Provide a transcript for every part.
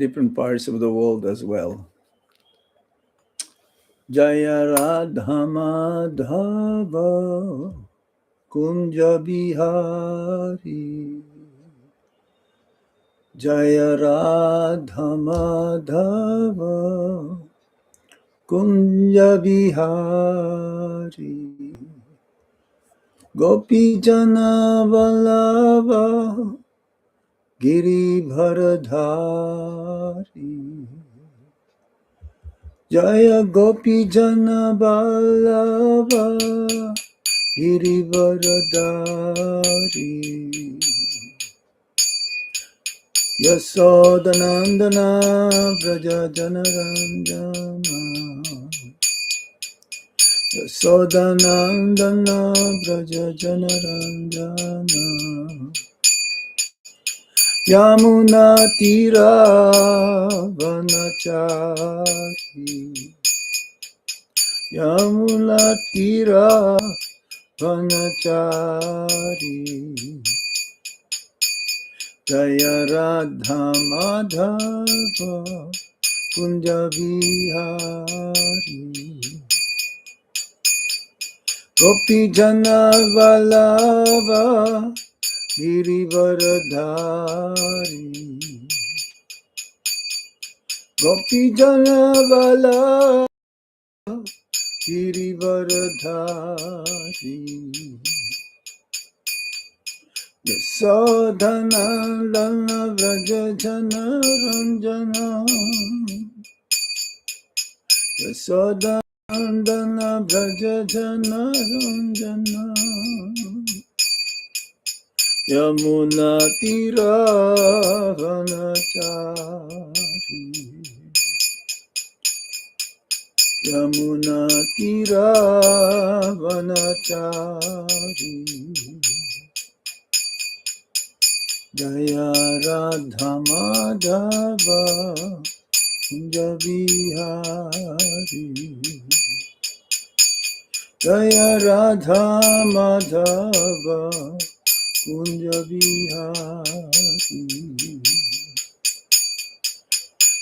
different parts of the world as well. Jaya Radha Madhava Kunja Bihari, Jaya Radha Madhava Kunja Bihari, Gopi Jana Vallabha Giri Bharadhari, Jaya Gopi Jana Vallabha Giri Bharadhari, Yasodhanandana Vraja Janaranjana, Yasodhanandana Vraja Janaranjana, Yamuna Tira Vanachari, Yamuna Tira Vanachari, Jaya Radha Madhava Kunja Bihari, Gopi Jana Vallabha Giri Varadhari, Gopi Jana Vallabha Giri Varadhari, Yasodhanandana Vraja Janaranjana, Yasodhanandana Vraja Janaranjana, Yamuna Tira Vanachari, Yamuna Tira Vanachari, Jaya Radha Madhava Kunja Bihari, Jaya Radha Madhava Kunja Bihari,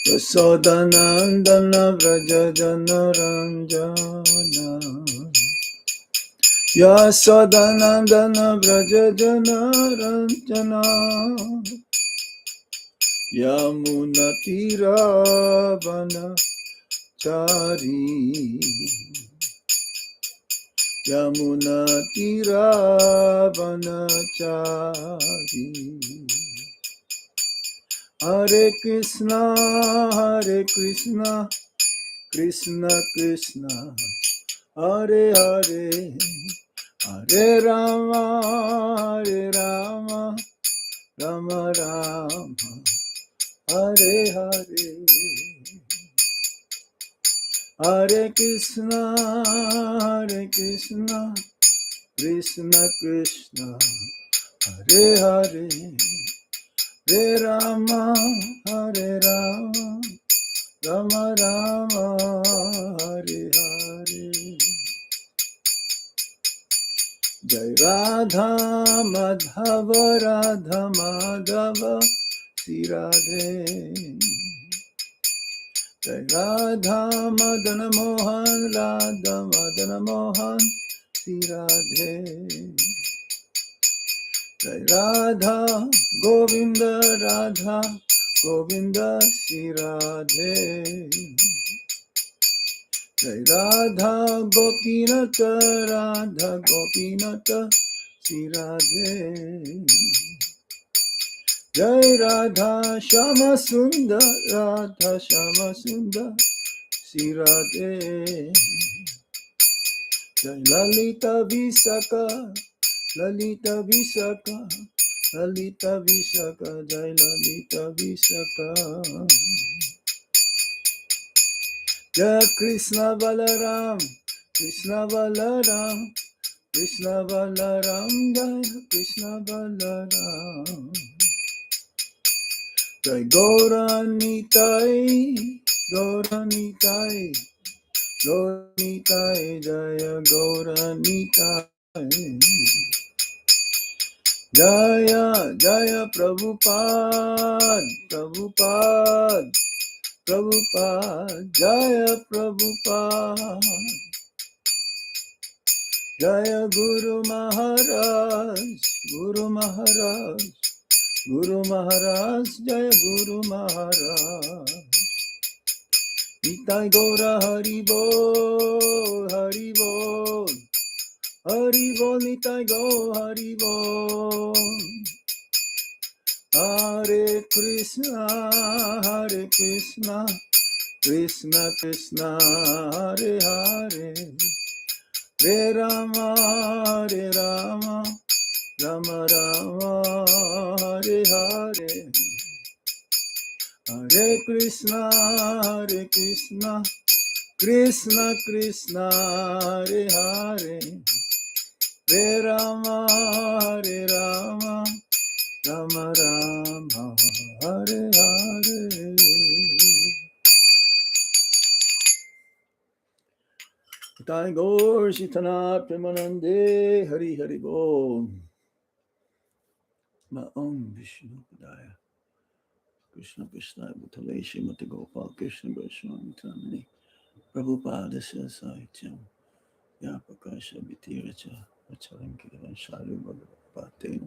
Yasodhanandana Vraja Janaranjana, Yasodhanandana Vraja Janaranjana, Yamuna Tira Vanachari, Yamuna Tira Vanachari, Hare Krishna, Krishna Krishna, Hare Hare, Hare Rama, Rama Rama, Hare Hare, Hare Krishna, Krishna Krishna, Hare Hare, Hare Rama, Rama Rama, Hare Hare. Jai Radha Madhava Radha Madhava Sri Radhe, Jai Radha Madana Mohan Radha Madana Mohan Sri Radhe, Jai Radha Govinda Radha Govinda Sri Radhe, Jai Radha Gopinata Radha Gopinata Sri Radhe, Jai Radha Shama Sundar Radha Shama Sundar Sri Radhe, Jai Lalita Visaka Lalita Visaka Lalita Visaka, Jai Lalita Visaka, Jai Krishna Balaram, Krishna Balaram, Krishna Balaram, Jai Krishna Balaram, Jai Gauranitai, Gauranitai, Gauranitai, Jaya Gauranitai, Jaya Jaya Prabhupada, Prabhupada, Prabhupada, Jaya Prabhupada, Jaya Guru Maharaj, Guru Maharaj, Guru Maharaj, Jaya Guru Maharaj. Nitai Gora Haribo, Haribo, Haribo, Nitai Go Haribo. Hare Krishna, Hare Krishna, Krishna Krishna, Hare Hare, Hare Rama, Hare Rama, Rama Rama, Hare Hare, Hare Krishna, Hare Krishna, Krishna Krishna, Hare Hare, Hare Rama, Hare Rama, Rama Rama, Hare Hare. Nitai Gaur Shitana Premanande Hari Hari Bol. Om Vishnu Padaya Krishna Krishna Bhutale Shrimati Gopal Krishna Goswami Tamini Prabhupada Sahityam Yapakasha Vitiracha Achalankiran Shalu Bhagavate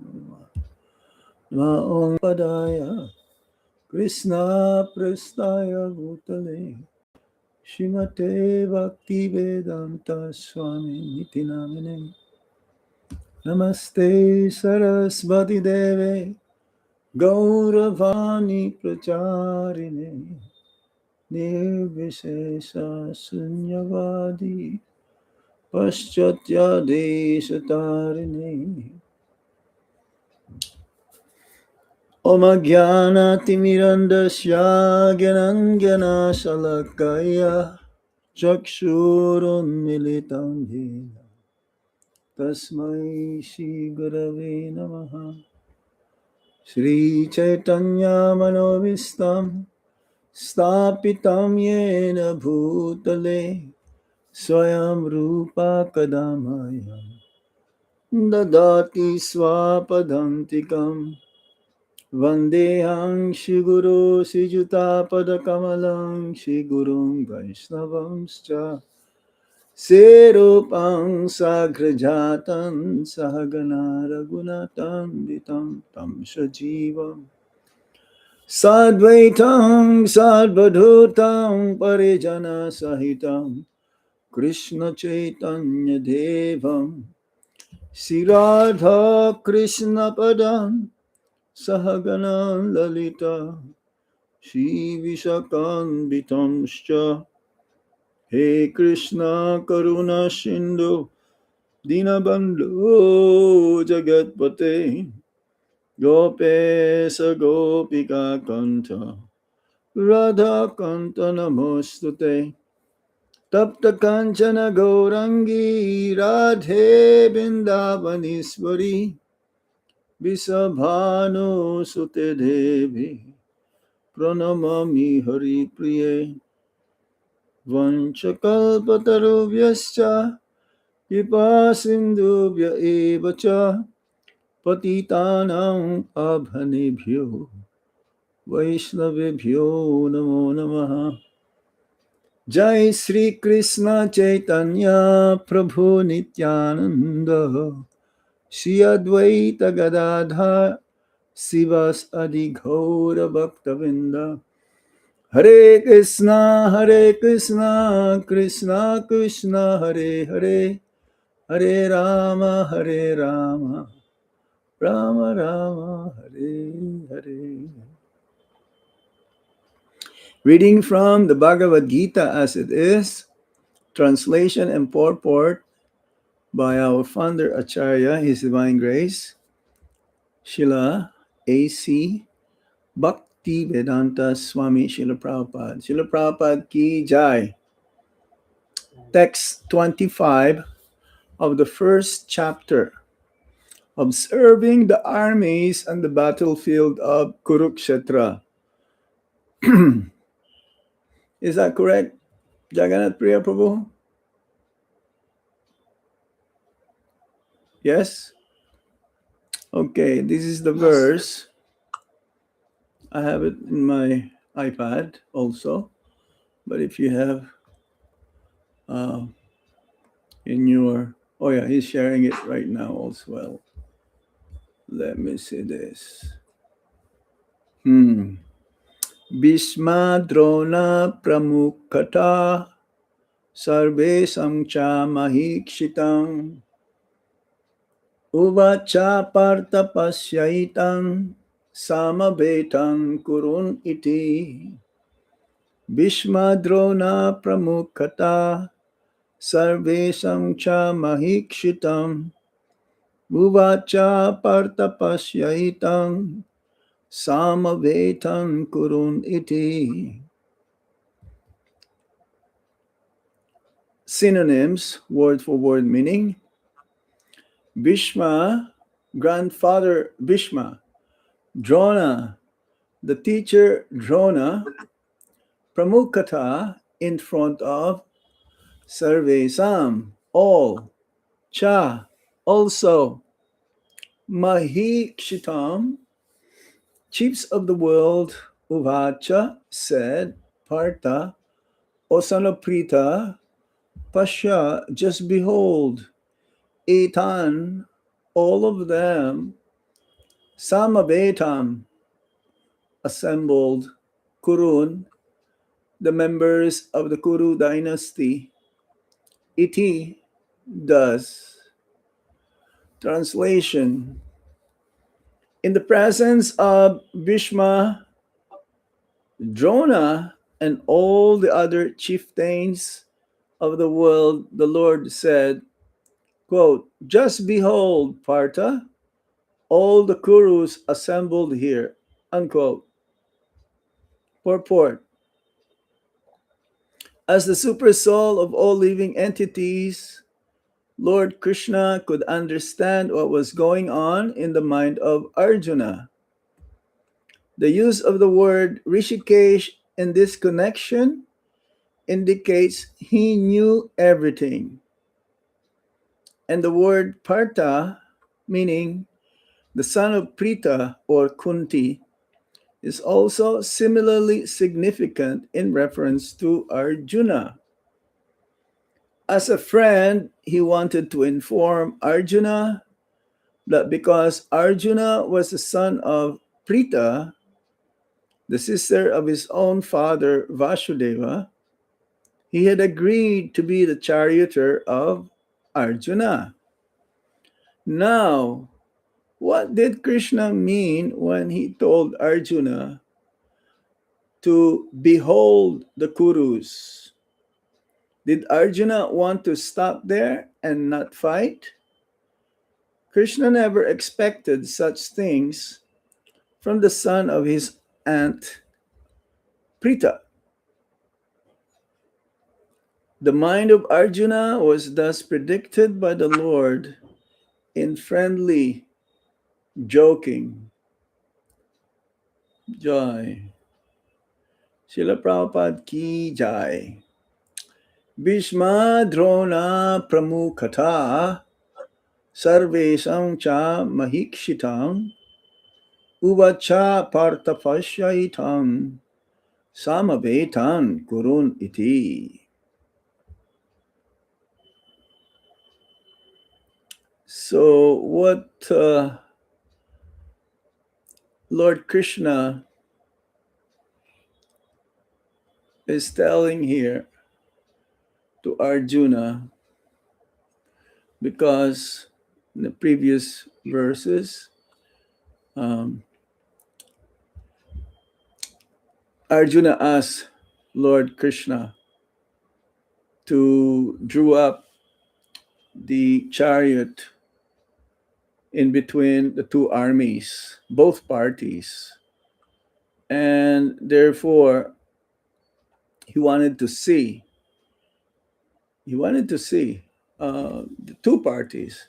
Nama Om Padaya Krishna Prastaya Bhutale Shrimate Bhakti Vedanta Swami Niti Namine Namaste Sarasvati Deve Gauravani Pracharine Nirvishesha Sunyavadi Paschatya Deshatarine Om Jnana Timirandasya Gyananjana Shalakaya Chakshurun Militam Jena Tasmai Shri Gurave Namaha Shri Chaitanya Manovistam Stapitam Yena Bhutale Swayam Rupa Kadamaya Dadati Swapadantikam Vandehang Shiguru Sijuta Padakamalang Shigurum Vaishnavamscha Serupang Sagrajatan Sahagana Raghunatan Ditam Tam Shajivam Sadvaitam Sadvadhutam Parijana Sahitam Krishna Chaitanya Devam Siradha Krishna Padam Sahagana Lalita Shri Vishakambitamscha He Krishna Karuna Sindhu Dinabandhu Jagatpate Gopesa Gopika Kanta Radha Kanta Namostute Tapta Kanchana Gaurangi Radhe Bindavaniswari Visabhanu Sute Devi Pranamami Hari Priye Vanchakalpatarubhyascha Kripa Sindhubhya Evacha Patitanam Abhanebhyo Vaishnavebhyo Namo Namaha Jai Sri Krishna Chaitanya Prabhu Nityananda Shri Advaita Gadadha Sivas Adi Gaura Bhaktavinda Hare Krishna Krishna Krishna Hare Hare Hare Rama Rama Rama Hare Hare. Reading from the Bhagavad Gita as it is, translation and purport by our founder Acharya, His Divine Grace, Srila A.C. Bhakti Vedanta Swami Srila Prabhupada. Srila Prabhupada Ki Jai. Text 25 of the first chapter. Observing the armies on the battlefield of Kurukshetra. Is that correct, Jagannath Priya Prabhu? Yes? Okay, this is the Yes. verse. I have it in my iPad also, but if you have uh, in your, oh yeah, he's sharing it right now as well. Let me see this. Hmm. Bhishma Drona Pramukhata Sarve Samcha Mahikshitam Uvacha Partha Pasyaitam Samabetam Kurun iti Bhishma Drona Pramukhata Sarve Samcha Mahikshitam Uvacha Partha Pasyaitam Samavetam Kurun iti. Synonyms, word for word meaning. Bhishma, grandfather Bhishma. Drona, the teacher Drona. Pramukhata, in front of. Sarvesam, all. Cha, also. Mahikshitam, chiefs of the world. Uvacha, said. Partha, O son of Prita. Pasha, just behold. Etan, all of them. Samabetam, assembled. Kurun, the members of the Kuru dynasty. Iti, thus. Translation. In the presence of Bhishma, Drona, and all the other chieftains of the world, the Lord said, quote, just behold, Partha, all the Kurus assembled here, unquote. Purport. As the super soul of all living entities, Lord Krishna could understand what was going on in the mind of Arjuna. The use of the word Rishikesh in this connection indicates he knew everything. And the word Partha, meaning the son of Prita or Kunti, is also similarly significant in reference to Arjuna. As a friend, he wanted to inform Arjuna that because Arjuna was the son of Prita, the sister of his own father Vasudeva, he had agreed to be the charioteer of Arjuna. Now, what did Krishna mean when he told Arjuna to behold the Kurus? Did Arjuna want to stop there and not fight? Krishna never expected such things from the son of his aunt Prita. The mind of Arjuna was thus predicted by the Lord in friendly joking. Jai. Srila Prabhupada ki jai. Bhishma Drona Pramukhata Sarvesam cha Mahikshitam Uvacha Partapashaitam Samavetan Kurun iti. So, what Lord Krishna is telling here to Arjuna, because in the previous verses, um, Arjuna asked Lord Krishna to draw up the chariot in between the two armies, both parties. And therefore, he wanted to see, he wanted to see the two parties.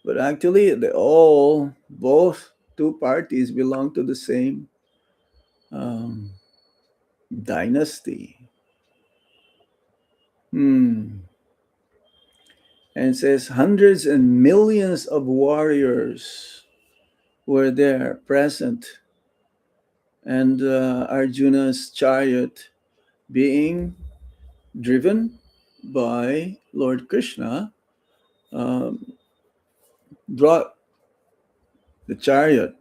But actually, both two parties belong to the same um, dynasty. Hmm. And it says hundreds and millions of warriors. were there present, and Arjuna's chariot being driven by Lord Krishna um, brought the chariot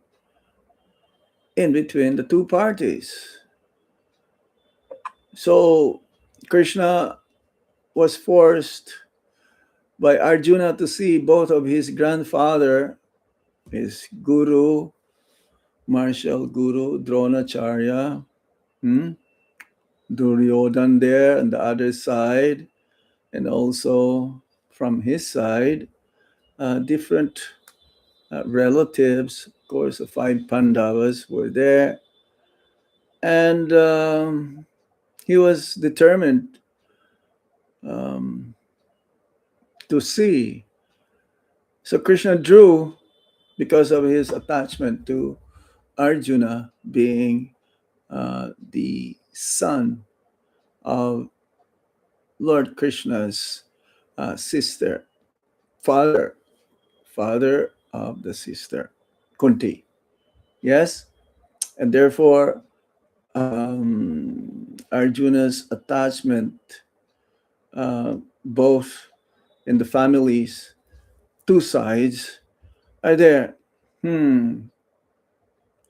in between the two parties. So Krishna was forced by Arjuna to see both of his grandfather, his guru, martial guru, Dronacharya, Duryodhan there on the other side, and also from his side, different relatives. Of course, the five Pandavas were there, and he was determined um, to see. So Krishna drew because of his attachment to Arjuna being the son of Lord Krishna's sister, father, father of the sister, Kunti. Yes? And therefore, Arjuna's attachment, both in the families, two sides, are there.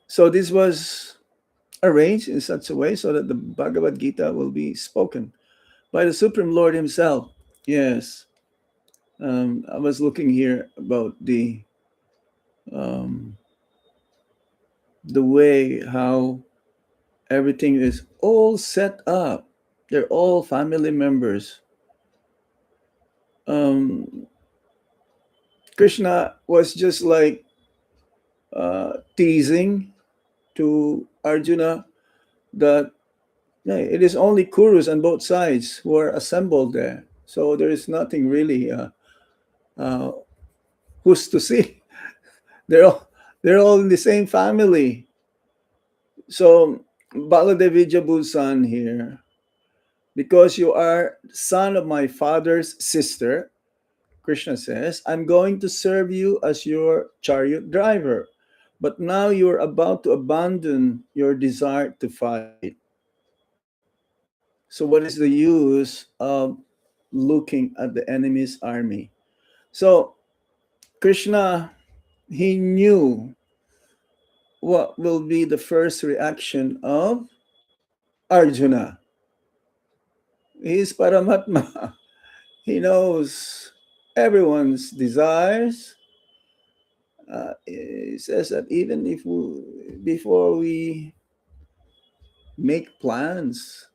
So this was arranged in such a way so that the Bhagavad Gita will be spoken by the Supreme Lord Himself. Yes. I was looking here about um, the way how everything is all set up. They're all family members. Um, Krishna was just like teasing to Arjuna that it is only Kurus on both sides who are assembled there. So there is nothing really uh, who's to see. They're all in the same family. So Baladevi Jabu's son here, because you are son of my father's sister, Krishna says, I'm going to serve you as your chariot driver. But now you're about to abandon your desire to fight. So what is the use of looking at the enemy's army? So Krishna, he knew what will be the first reaction of Arjuna. He is Paramatma. He knows everyone's desires. He says that even if before we make plans,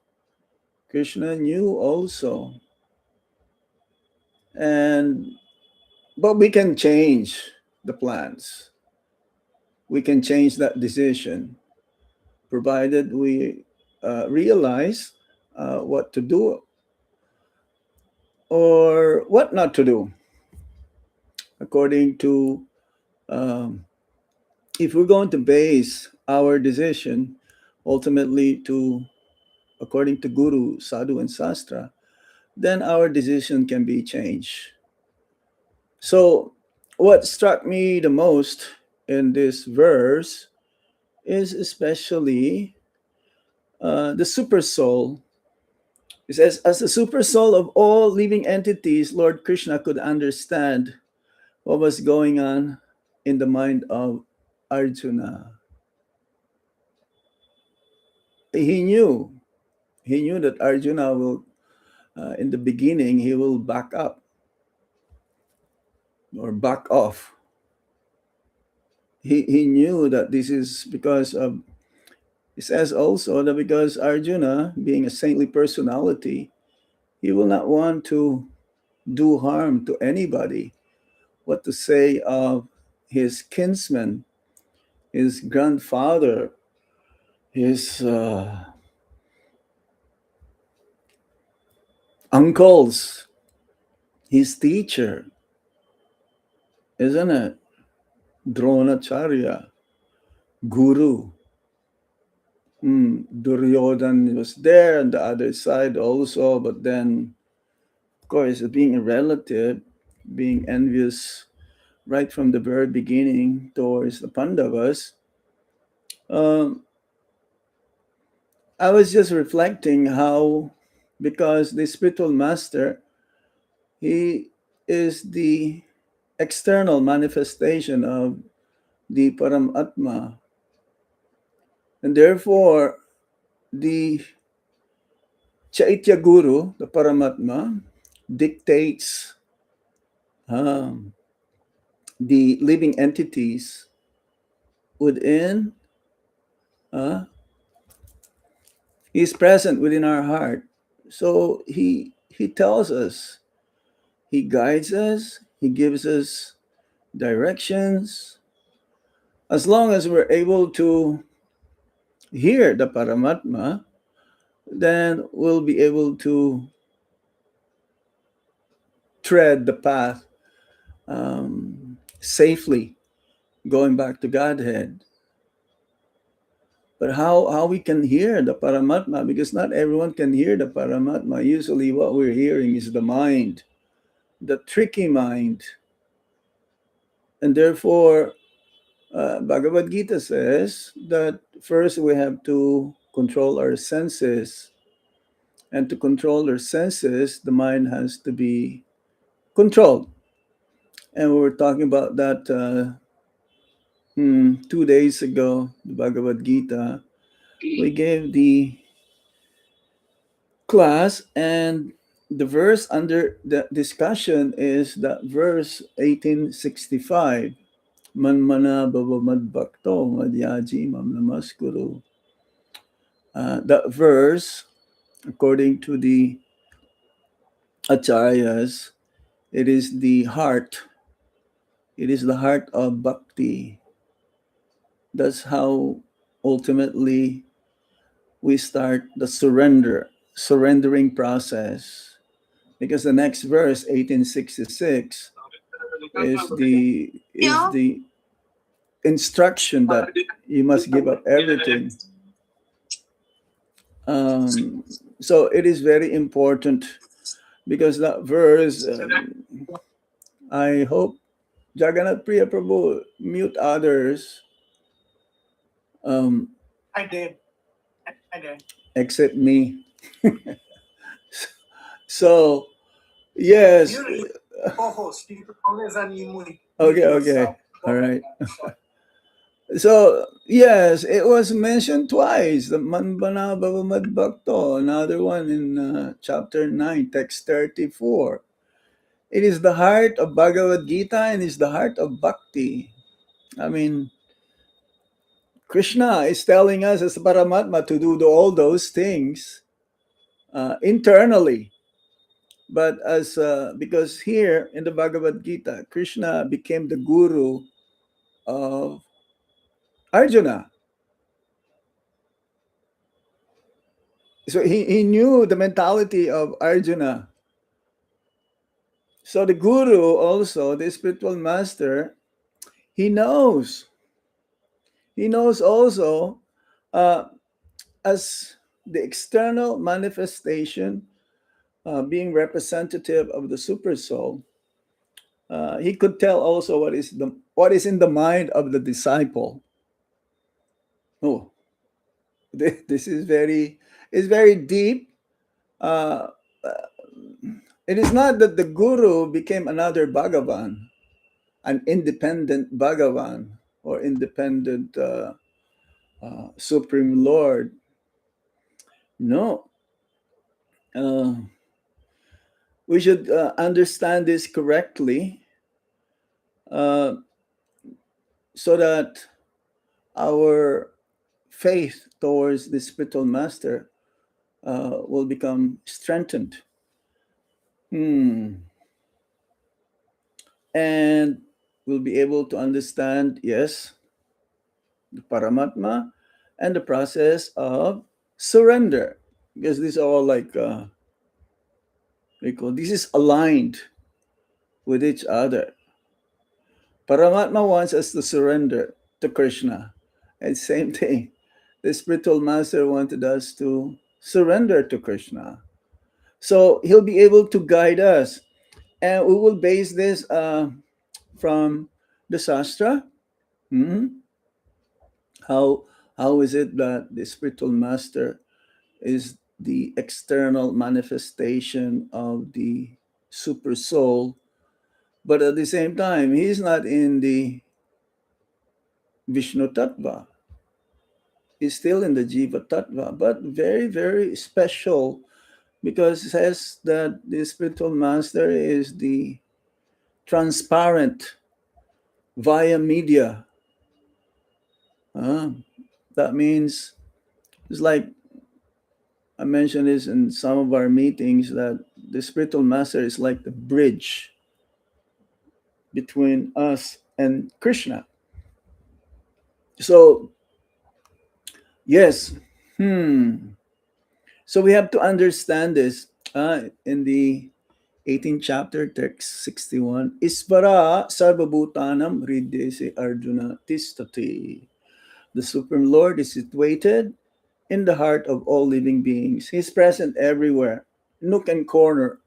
Krishna knew also. And but we can change the plans. We can change that decision, provided we realize what to do or what not to do, according to if we're going to base our decision ultimately to according to Guru, Sadhu, and Sastra, then our decision can be changed. So, what struck me the most in this verse is especially the super soul. It says, as the super soul of all living entities, Lord Krishna could understand what was going on in the mind of Arjuna. He knew, he knew that Arjuna will, in the beginning, he will back up or back off. He knew that this is because of, he says also that because Arjuna, being a saintly personality, he will not want to do harm to anybody. What to say of his kinsman, his grandfather, his uncles, his teacher, isn't it? Dronacharya, Guru. Duryodhan was there on the other side also, but then, of course, being a relative, being envious right from the very beginning towards the Pandavas, um, I was just reflecting how, because the spiritual master, he is the external manifestation of the Paramatma, and therefore the Chaitya Guru, the Paramatma, dictates um, the living entities within, uh, he is present within our heart. So he tells us, he guides us, he gives us directions. As long as we're able to hear the Paramatma, then we'll be able to tread the path safely, going back to Godhead. But how we can hear the Paramatma, because not everyone can hear the Paramatma. Usually what we're hearing is the mind, the tricky mind. And therefore, Bhagavad Gita says that first we have to control our senses. And to control our senses, the mind has to be controlled. And we were talking about that 2 days ago, the Bhagavad Gita. We gave the class, and the verse under the discussion is that verse 1865. Manmana bhava madbhakto madhyaji mam namaskuru. That verse, according to the acharyas, it is the heart. It is the heart of bhakti. That's how ultimately we start the surrendering process. Because the next verse, 1866, is the instruction that you must give up everything. Um, so it is very important, because that verse, I hope Jagannath Priya Prabhu mute others. I did. Except me. So, yes. Okay, okay. All right. So, yes, it was mentioned twice. The Manbana Bhavamad Bhakto, another one in chapter 9, text 34. It is the heart of Bhagavad Gita and is the heart of Bhakti. I mean, Krishna is telling us as Paramatma to do all those things internally. But because here in the Bhagavad Gita, Krishna became the guru of Arjuna. So he knew the mentality of Arjuna. So the guru also, the spiritual master, he knows. He knows also uh, as the external manifestation, being representative of the super soul, he could tell also what is in the mind of the disciple. Oh, this is very deep. Uh, it is not that the guru became another Bhagavan, an independent Bhagavan or independent Supreme Lord. No. We should understand this correctly, uh, so that our faith towards the spiritual master will become strengthened. And we'll be able to understand, yes, the Paramatma and the process of surrender. Because these are all like, this is aligned with each other. Paramatma wants us to surrender to Krishna. And same thing, the spiritual master wanted us to surrender to Krishna. So he'll be able to guide us. And we will base this from the Sastra. Hmm? How how is it that the spiritual master is the external manifestation of the super soul, but at the same time, he's not in the Vishnu Tattva. He's still in the Jiva Tattva, but very, very special because it says that the spiritual master is the transparent via media. Uh, that means it's like I mentioned this in some of our meetings that the spiritual master is like the bridge between us and Krishna. So, yes, hmm. So we have to understand this in the 18th chapter, text 61. Isvara sarvabhutanam hridese Arjuna tistati. The Supreme Lord is situated in the heart of all living beings. He's present everywhere, nook and corner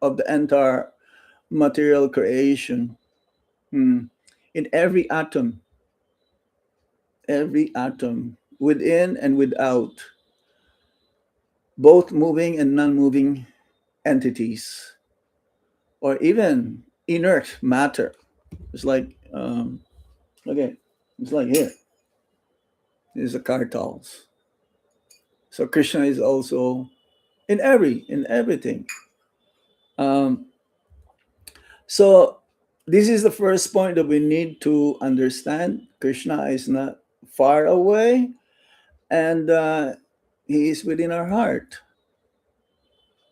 of the entire material creation. Hmm. In every atom, within and without, both moving and non-moving entities, or even inert matter. It's like, okay, it's like here. These are kartals. So Krishna is also in everything. Um, so this is the first point that we need to understand. Krishna is not far away, and he is within our heart.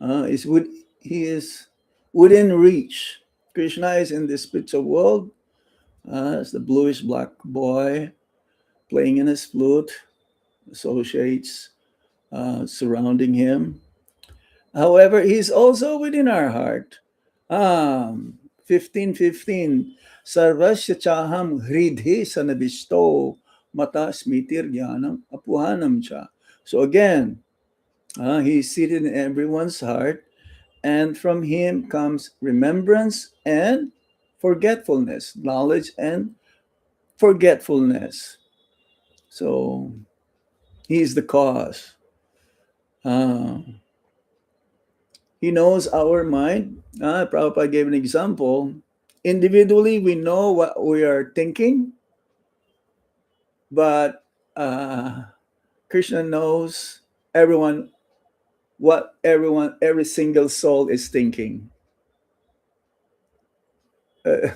He is within reach. Krishna is in the spiritual world as the bluish black boy playing in his flute, associates surrounding him. However, he's also within our heart. 15:15. Sarvasya chaham hridhi sanabisto mata smitir jnanam apuhanam cha. So again, he's seated in everyone's heart, and from him comes remembrance and forgetfulness, knowledge and forgetfulness. So he is the cause. Uh, he knows our mind. Prabhupada gave an example. Individually, we know what we are thinking, but Krishna knows every single soul is thinking. Uh,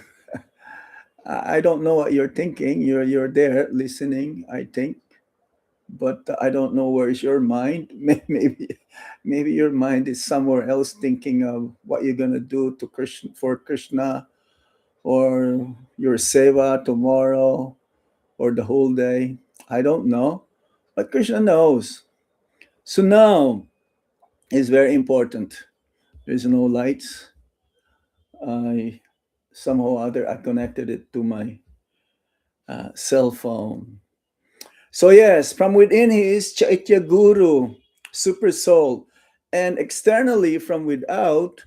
I don't know what you're thinking. You're there listening, I think, but I don't know where is your mind. Maybe your mind is somewhere else, thinking of what you're gonna do to Krishna for Krishna, or your seva tomorrow, or the whole day. I don't know, but Krishna knows. So now is very important. There's no lights. I somehow or other I connected it to my cell phone. So yes, from within he is Chaitya Guru, super soul, and externally from without,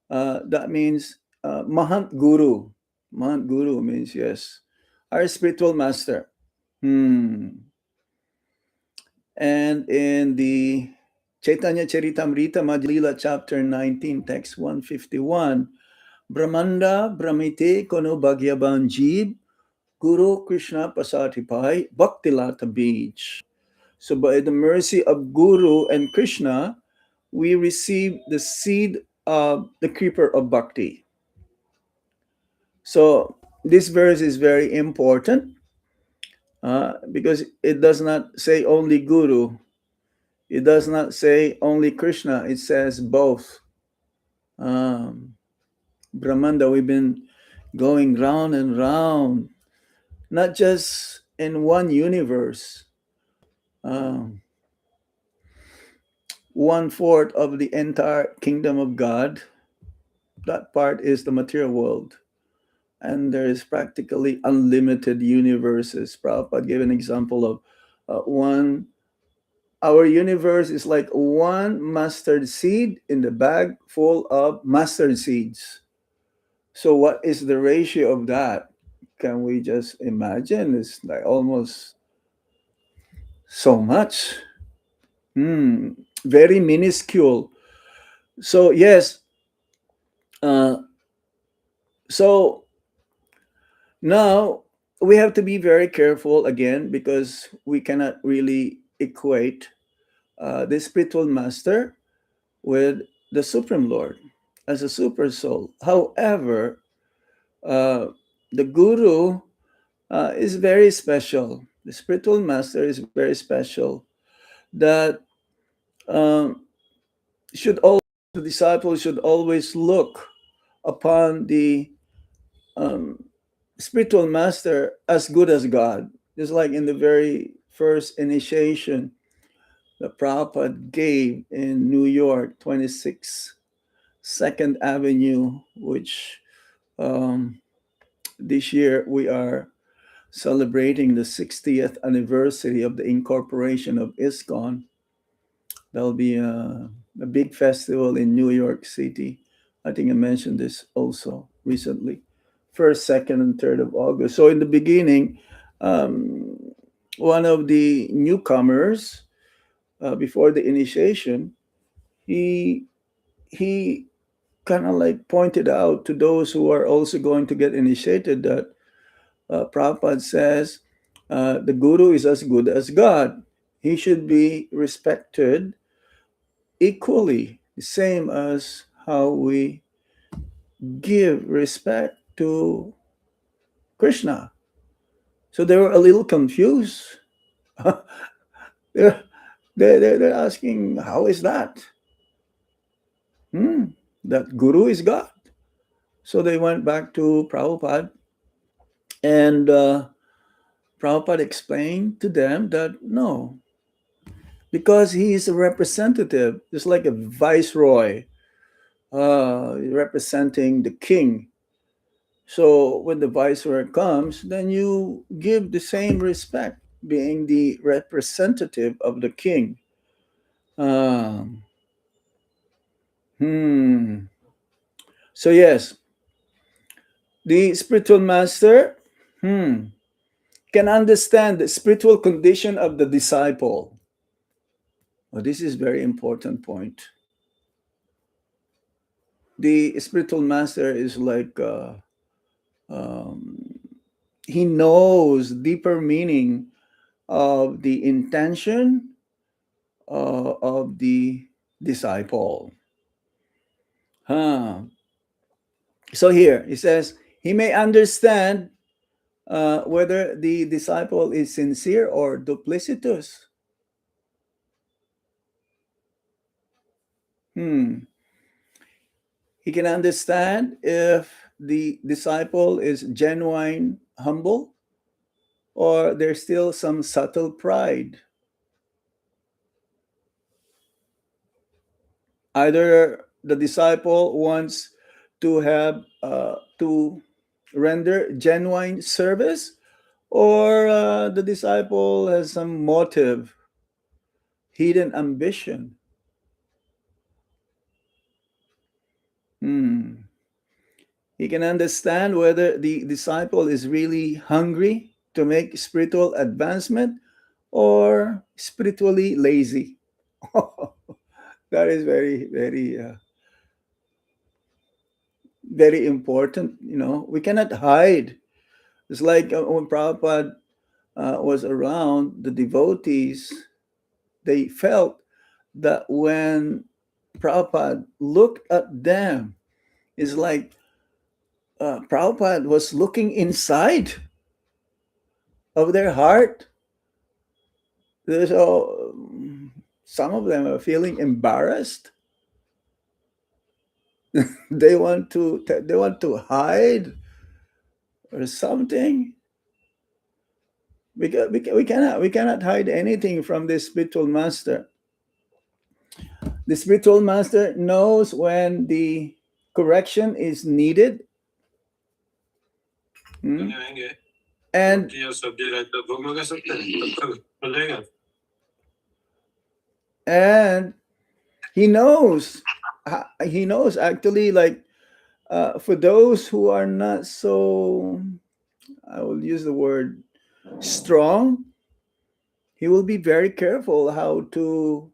that means Mahant Guru. Mahant Guru means yes, our spiritual master. Hmm. And in the Chaitanya Charitamrita Madhya chapter 19, text 151, Brahmanda Brahmite Kono Bhagyavan Jeev Guru Krishna Pasatipai Bhaktilata Beach. So by the mercy of Guru and Krishna, we receive the seed of the creeper of bhakti. So this verse is very important because it does not say only Guru. It does not say only Krishna. It says both. Brahmanda, we've been going round and round, not just in one universe. Um, 1/4 of the entire kingdom of God, that part is the material world. And there is practically unlimited universes. Prabhupada gave an example of one. Our universe is like one mustard seed in the bag full of mustard seeds. So what is the ratio of that? can we just imagine? It's like almost so much. Hmm. Very minuscule. So yes. Uh, so now we have to be very careful again because we cannot really equate the spiritual master with the Supreme Lord as a super soul. However, uh, the guru is very special. The spiritual master is very special. That um, should all the disciples should always look upon the um, spiritual master as good as God. Just like in the very first initiation that Prabhupada gave in New York, 26 Second Avenue, which um, this year we are celebrating the 60th anniversary of the incorporation of ISKCON. There'll be a big festival in New York City. I think I mentioned this also recently. First, second, and third of August. So in the beginning, um, one of the newcomers before the initiation, he he kind of like pointed out to those who are also going to get initiated that Prabhupada says the guru is as good as God. He should be respected equally, the same as how we give respect to Krishna. So they were a little confused. they're, they're asking, how is that? Hmm, that guru is God. So they went back to Prabhupada, and Prabhupada explained to them that no, because he is a representative, just like a viceroy representing the king. So when the viceroy comes, then you give the same respect, being the representative of the king. Um, hmm. So yes, the spiritual master can understand the spiritual condition of the disciple. Well, this is very important point. The spiritual master is like um, he knows deeper meaning of the intention of the disciple. Huh. So here he says he may understand whether the disciple is sincere or duplicitous. Hmm. He can understand if the disciple is genuine, humble, or there's still some subtle pride. Either the disciple wants to have to render genuine service, or the disciple has some motive, hidden ambition. Hmm. He can understand whether the disciple is really hungry to make spiritual advancement or spiritually lazy. That is very, very, very important. You know, we cannot hide. It's like when Prabhupada was around, the devotees, they felt that when Prabhupada looked at them, it's like Prabhupada was looking inside of their heart. So some of them are feeling embarrassed. They want to hide or something. We cannot hide anything from this spiritual master. The spiritual master knows when the correction is needed. Hmm? And and he knows actually, like for those who are not so I will use the word strong. He will be very careful how to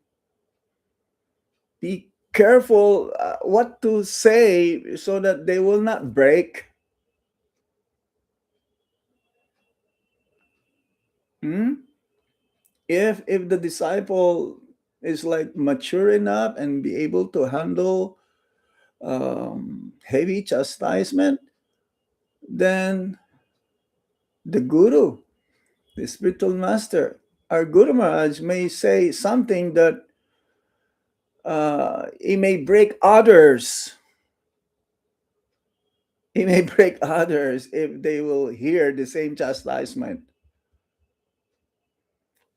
be careful what to say so that they will not break. Hmm? If the disciple is like mature enough and be able to handle heavy chastisement, then the guru, the spiritual master, our Guru Maharaj may say something that he may break others. He may break others if they will hear the same chastisement.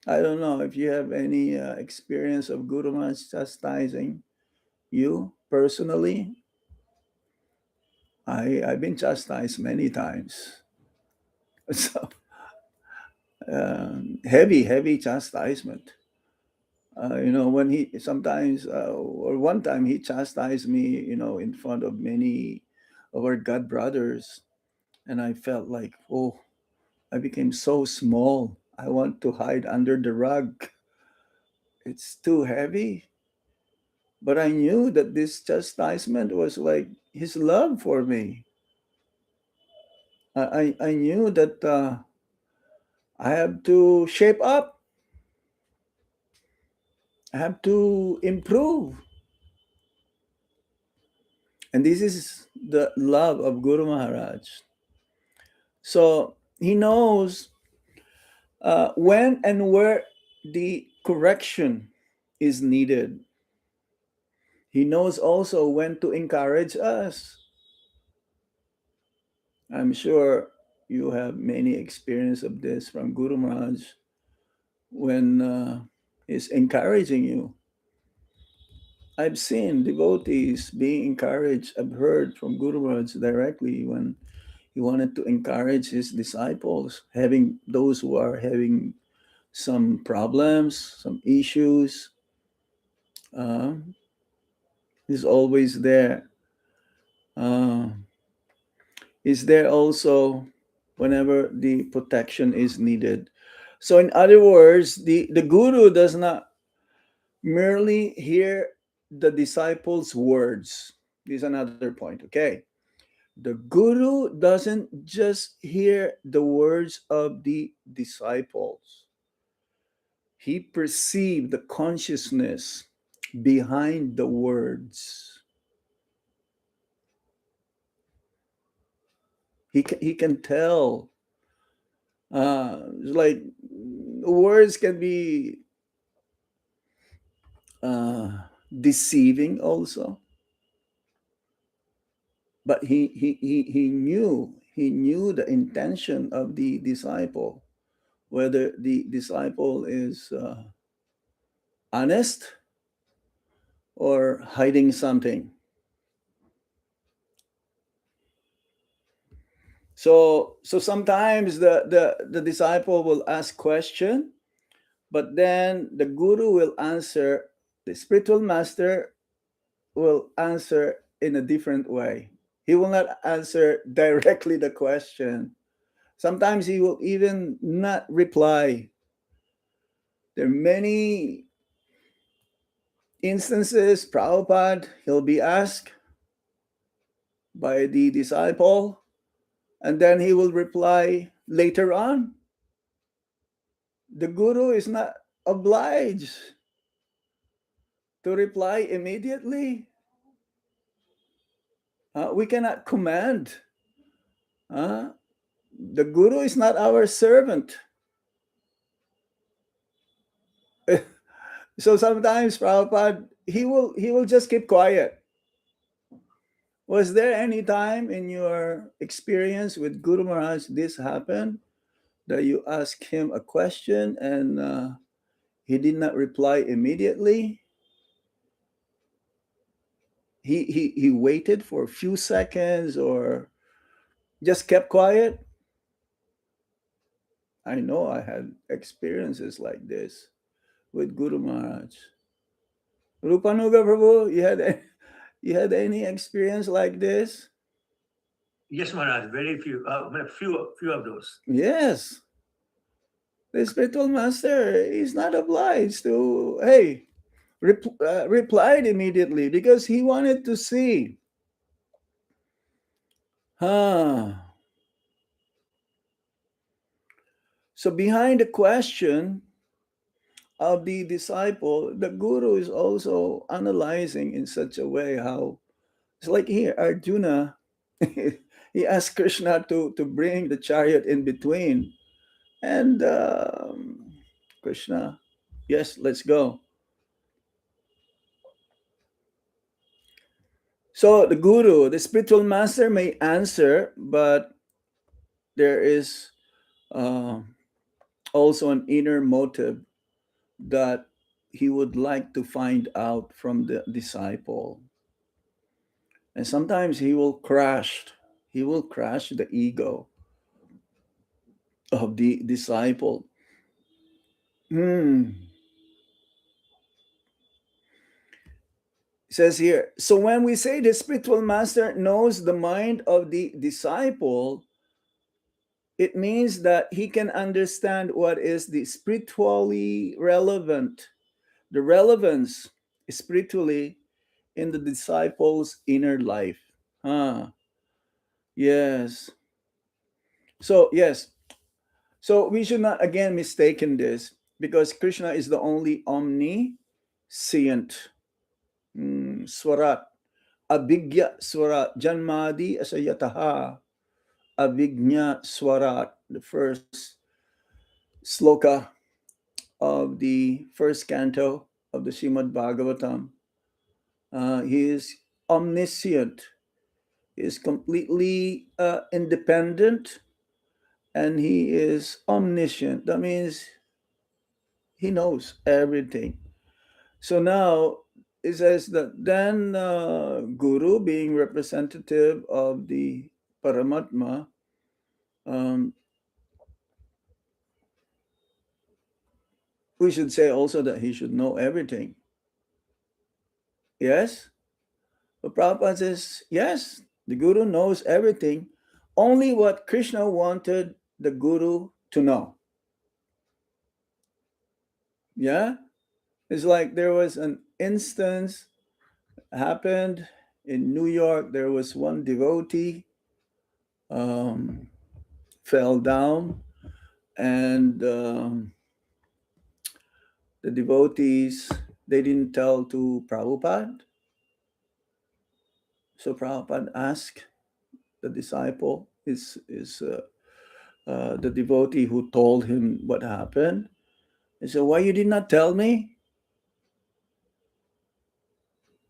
I don't know if you have any experience of Guru Maharaj chastising you personally. I've been chastised many times. So heavy chastisement. When he sometimes or one time he chastised me, in front of many of our God brothers, and I felt like, oh, I became so small. I want to hide under the rug. It's too heavy. But I knew that this chastisement was like his love for me. I knew that I have to shape up. I have to improve. And this is the love of Guru Maharaj. So he knows when and where the correction is needed. He knows also when to encourage us. I'm sure you have many experience of this from Guru Maharaj when he's encouraging you. I've seen devotees being encouraged. I've heard from Guru Maharaj directly when he wanted to encourage his disciples, having those who are having some problems, some issues. Uh, he's always there. Uh, he's there also whenever the protection is needed. So, in other words, the guru does not merely hear the disciples' words. This is another point, okay? The guru doesn't just hear the words of the disciples, he perceived the consciousness behind the words. He can tell. Like words can be deceiving also, but he knew the intention of the disciple, whether the disciple is honest or hiding something. So sometimes the disciple will ask question, but then the guru will answer, the spiritual master will answer in a different way. He will not answer directly the question. Sometimes he will even not reply. There are many instances, Prabhupada, he'll be asked by the disciple, and then he will reply later on. The guru is not obliged to reply immediately. We cannot command. The guru is not our servant. So sometimes Prabhupada, he will just keep quiet. Was there any time in your experience with Guru Maharaj this happened, that you asked him a question and he did not reply immediately? He waited for a few seconds or just kept quiet? I know I had experiences like this with Guru Maharaj. Rupanuga Prabhu, you had any experience like this? Yes, Maharaj. Very few. Few of those. Yes, the spiritual master is not obliged to, hey, replied immediately because he wanted to see. Huh. So behind the question of the disciple, the guru is also analyzing in such a way how it's like here, Arjuna, he asked Krishna to bring the chariot in between. And Krishna, yes, let's go. So the guru, the spiritual master may answer, but there is uh, also an inner motive that he would like to find out from the disciple. And sometimes he will crush the ego of the disciple. Hmm. It says here, so when we say the spiritual master knows the mind of the disciple, it means that he can understand what is the spiritually relevant, the relevance spiritually in the disciple's inner life. Ah, yes. So, yes. So we should not again mistaken this because Krishna is the only omniscient swarat. Abhigya swarat. Janmadi asayataha. Abhignya swarat. The first sloka of the first canto of the Srimad Bhagavatam. He is omniscient. He is completely independent and he is omniscient. That means he knows everything. So now it says that then Guru, being representative of the Paramatma, um, we should say also that he should know everything. Yes? But Prabhupada says, yes, the Guru knows everything, only what Krishna wanted the Guru to know. Yeah? It's like there was an instance happened in New York. There was one devotee um, fell down, and the devotees they didn't tell to Prabhupada. So Prabhupada asked the disciple, the devotee who told him what happened. He said, "Why you did not tell me?"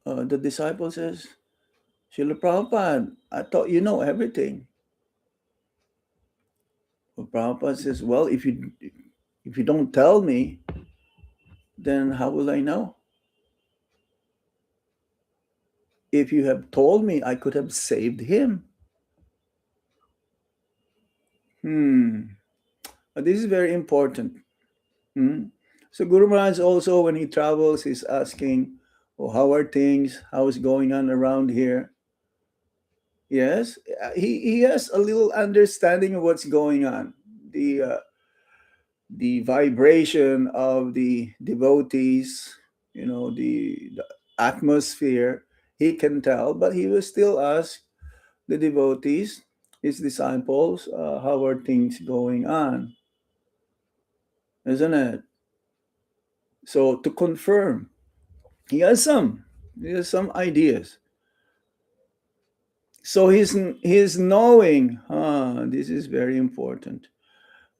The disciple says, "Srila Prabhupada, I thought you know everything." Well, Prabhupada says, "Well, if you don't tell me, then how will I know? If you have told me, I could have saved him." Hmm. This is very important. Hmm? So Guru Maharaj also, when he travels, he's asking, "Oh, how are things? How is going on around here?" Yes, he has a little understanding of what's going on. The vibration of the devotees, the atmosphere. He can tell, but he will still ask the devotees, his disciples, how are things going on, isn't it? So to confirm, he has some, he has some ideas. So his knowing, this is very important.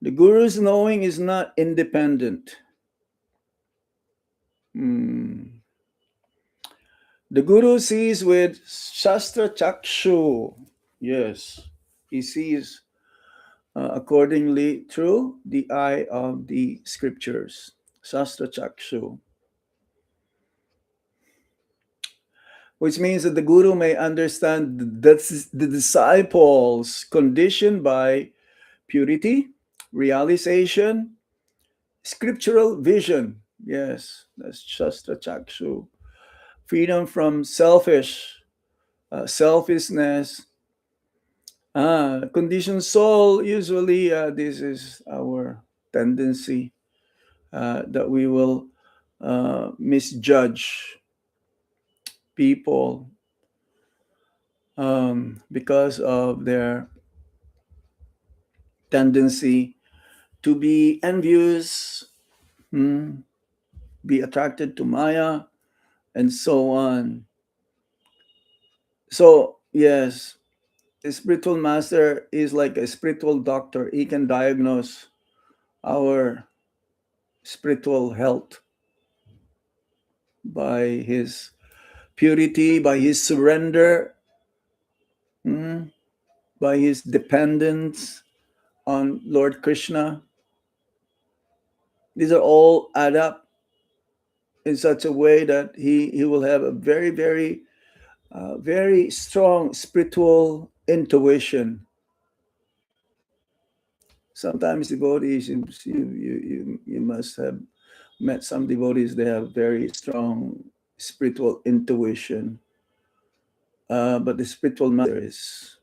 The guru's knowing is not independent. Hmm. The guru sees with Shastra Chakshu. Yes, he sees accordingly through the eye of the scriptures. Shastra Chakshu. Which means that the guru may understand the disciples conditioned by purity, realization, scriptural vision. Yes, that's Shastra Chakshu. Freedom from selfishness, Conditioned soul, usually this is our tendency that we will misjudge people because of their tendency to be envious, hmm, be attracted to Maya, and so on. So, yes, a spiritual master is like a spiritual doctor. He can diagnose our spiritual health by his purity, by his surrender, hmm, by his dependence on Lord Krishna. These are all add up in such a way that he will have a very, very strong spiritual intuition. Sometimes devotees, you must have met some devotees, they have very strong spiritual intuition. But the spiritual master is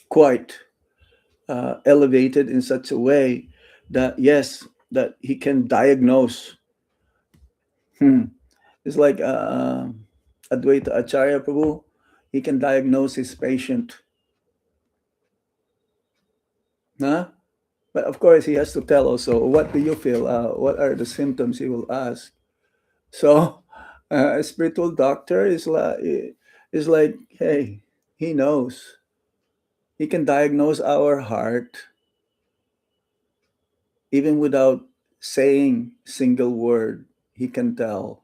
quite elevated in such a way that, yes, that he can diagnose. It's like Advaita Acharya Prabhu, he can diagnose his patient. Huh? But of course, he has to tell also, what do you feel? What are the symptoms? He will ask. So, a spiritual doctor is like, hey, he knows. He can diagnose our heart even without saying single word. He can tell.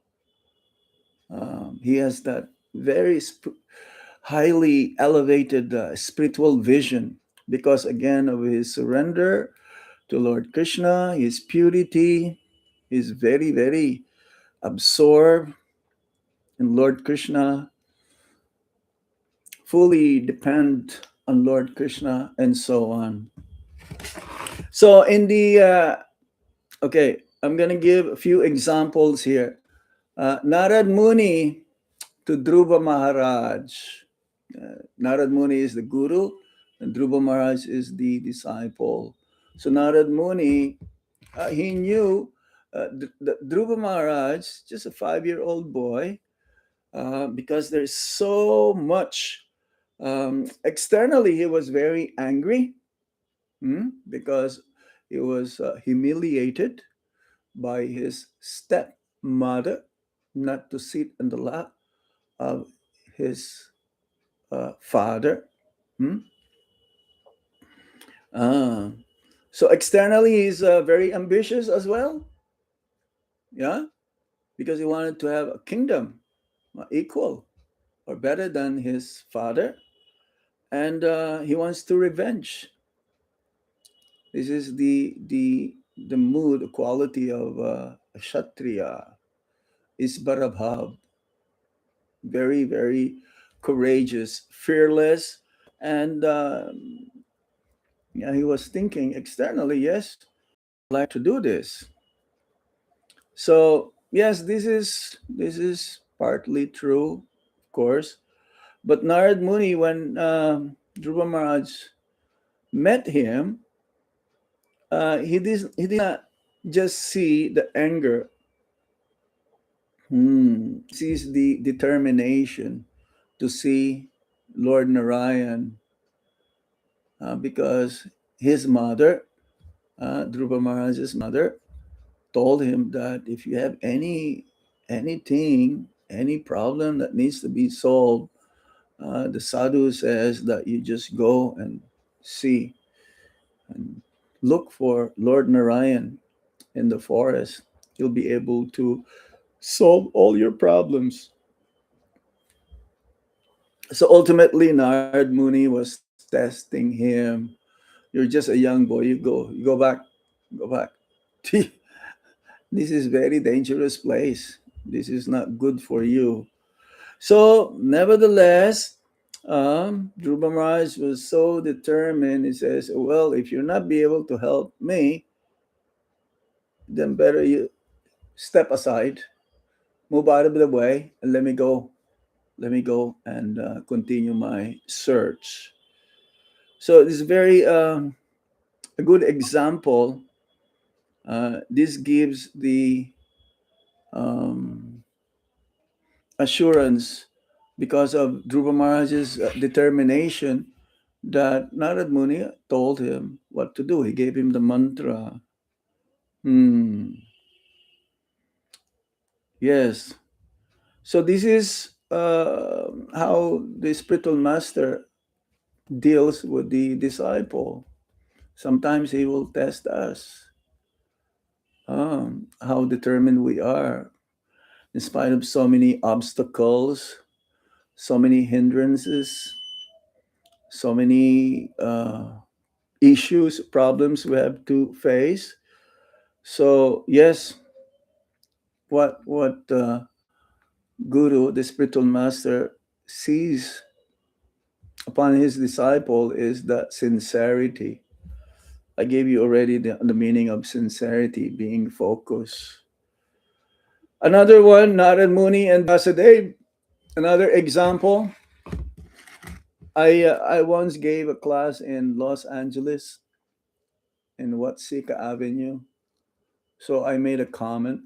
He has that very highly elevated spiritual vision because, again, of his surrender to Lord Krishna, his purity, is very absorbed in Lord Krishna, fully depend on Lord Krishna, and so on. So in the okay, I'm gonna give a few examples here. Narad Muni to Dhruva Maharaj. Narad Muni is the guru, and Dhruva Maharaj is the disciple. So Narad Muni, he knew Dhruva Maharaj, just a 5-year-old boy, because there's so much. Externally, he was very angry because he was humiliated by his stepmother not to sit in the lap of his father. Hmm? Uh, so externally, he's very ambitious as well. Yeah, because he wanted to have a kingdom equal or better than his father, and he wants to revenge. This is the mood, the quality of a kshatriya, is barabhav, very courageous, fearless, and yeah, he was thinking externally, yes, I'd like to do this. So yes, this is partly true, of course. But Narad Muni, when Dhruva Maharaj met him, he did not just see the anger. He sees the determination to see Lord Narayan, because his mother, Dhruva Maharaj's mother, told him that if you have any problem that needs to be solved, the sadhu says that you just go and see and look for Lord Narayan in the forest. You'll be able to solve all your problems. So ultimately, Nard Muni was testing him. You're just a young boy. You go back, go back. This is very dangerous place. This is not good for you. So, nevertheless, Dhruva Maharaj was so determined. He says, "Well, if you're not be able to help me, then better you step aside, move out of the way, and let me go. Let me go and continue my search." So this is very a good example. This gives the um, assurance because of Dhruva Maharaj's determination that Narad Muni told him what to do. He gave him the mantra. Hmm. Yes. So this is how the spiritual master deals with the disciple. Sometimes he will test us, how determined we are, in spite of so many obstacles, so many hindrances, so many issues, problems we have to face. So yes, what Guru, the spiritual master, sees upon his disciple is that sincerity. I gave you already the meaning of sincerity, being focused. Another one, Narad Muni and Vasudev. Another example. I once gave a class in Los Angeles in Watsika Avenue. So I made a comment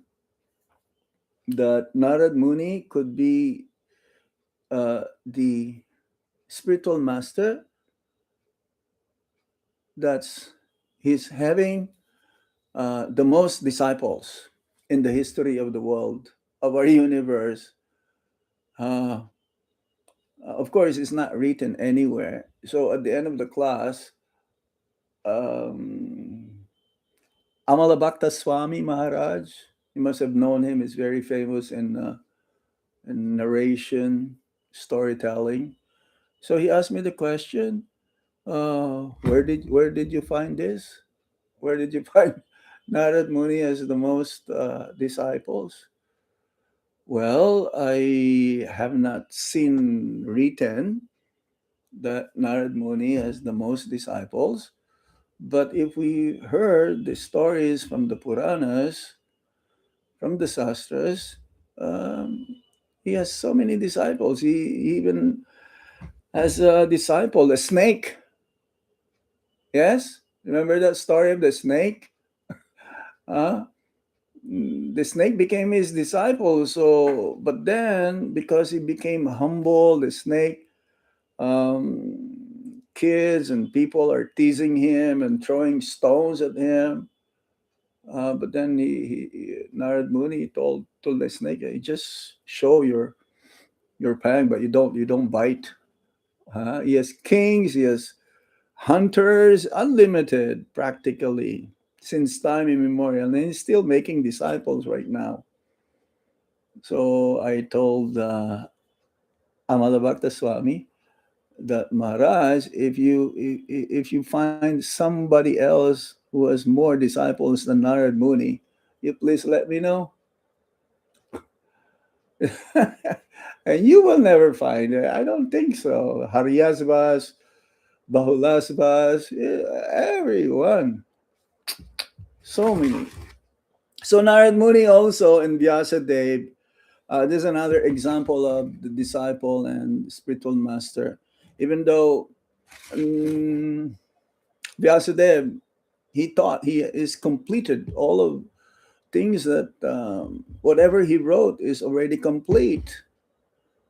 that Narad Muni could be the spiritual master that's he's having the most disciples in the history of the world, of our universe. Uh, of course, it's not written anywhere. So at the end of the class, um, Amalabhakta Swami Maharaj, you must have known him, is very famous in narration, storytelling. So he asked me the question, where did you find this? Where did you find Narad Muni as the most disciples? Well, I have not seen written that Narad Muni has the most disciples, but if we heard the stories from the Puranas, from the Sastras, um, he has so many disciples. He even has a disciple, a snake. Yes? Remember that story of the snake? Uh, the snake became his disciple. So, but then because he became humble, the snake, kids and people are teasing him and throwing stones at him. But then Narad Muni told the snake, "Hey, just show your pang, but you don't bite." He has kings, he has hunters, unlimited practically since time immemorial, and he's still making disciples right now. So I told Amalabhakta Swami that Maharaj, if you find somebody else who has more disciples than Narad Muni, you please let me know. And you will never find it. I don't think so. Haryasvas, Bahulasvas, everyone. So many. So Narad Muni also in Vyasadeva, this is another example of the disciple and spiritual master. Even though Vyasadeva, he thought he is completed all of things that whatever he wrote is already complete.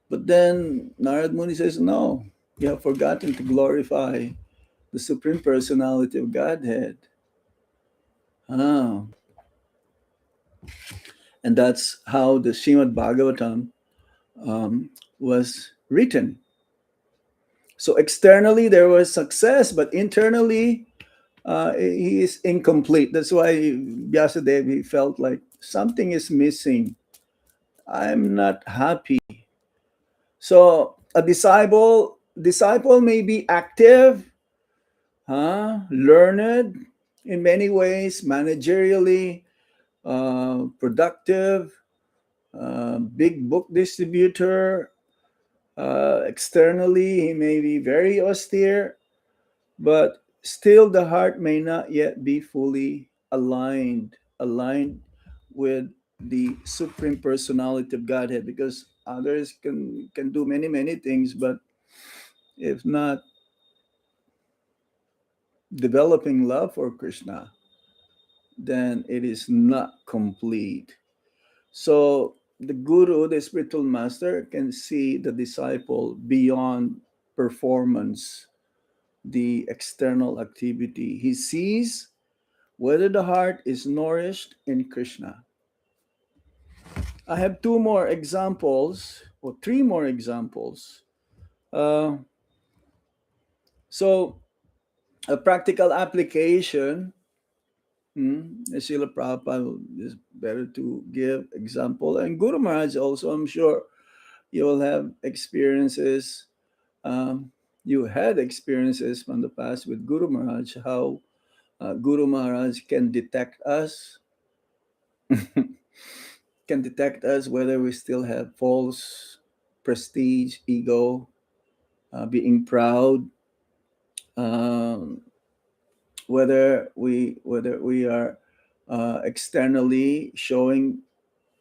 But then Narad Muni says, no, you have forgotten to glorify the Supreme Personality of Godhead. Ah, and that's how the Srimad Bhagavatam was written. So externally there was success, but internally he is incomplete. That's why Vyasadeva, he felt like something is missing. I'm not happy. So a disciple may be active, learned in many ways, managerially, productive, big book distributor. Externally, he may be very austere, but still the heart may not yet be fully aligned with the Supreme Personality of Godhead, because others can do many things, but if not developing love for Krishna, then it is not complete. So the guru, the spiritual master, can see the disciple beyond performance, the external activity. He sees whether the heart is nourished in Krishna. I have two more examples, or three more examples. Uh, so, a practical application. Srila Prabhupada is better to give example. And Guru Maharaj also, I'm sure you will have experiences. Um, you had experiences from the past with Guru Maharaj, how Guru Maharaj can detect us, can detect us whether we still have false prestige, ego, being proud, um, whether we are externally showing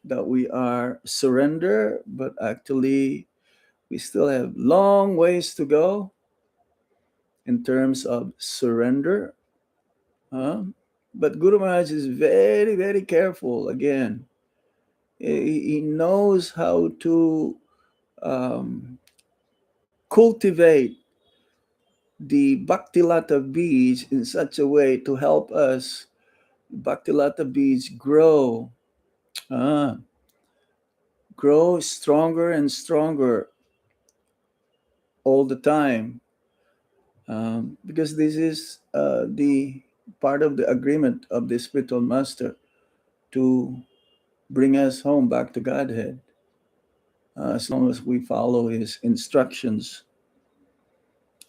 that we are surrender, but actually we still have long ways to go in terms of surrender. Huh? But Guru Maharaj is very, very careful. Again, he knows how to um, cultivate the Bhaktilata beads in such a way to help us Bhaktilata beads uh, grow stronger and stronger all the time, because this is the part of the agreement of the spiritual master to bring us home back to Godhead, as long as we follow his instructions.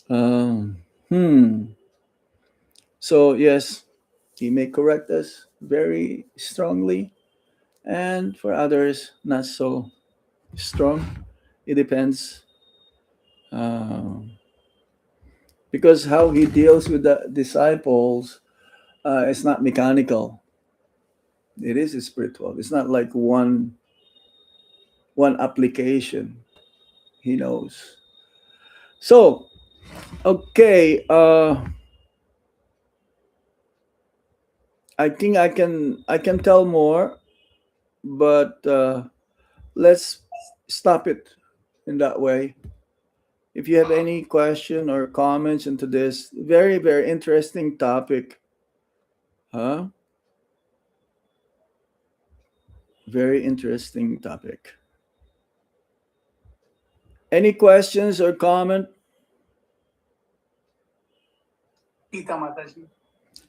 Um, hmm. So, yes, he may correct us very strongly, and for others, not so strong. It depends. Um, because how he deals with the disciples is not mechanical. It is spiritual. It's not like one application. He knows. So, okay, I think I can tell more, but let's stop it in that way. If you have any question or comments into this very, very interesting topic, huh? Very interesting topic. Any questions or comment? Pita Mataji.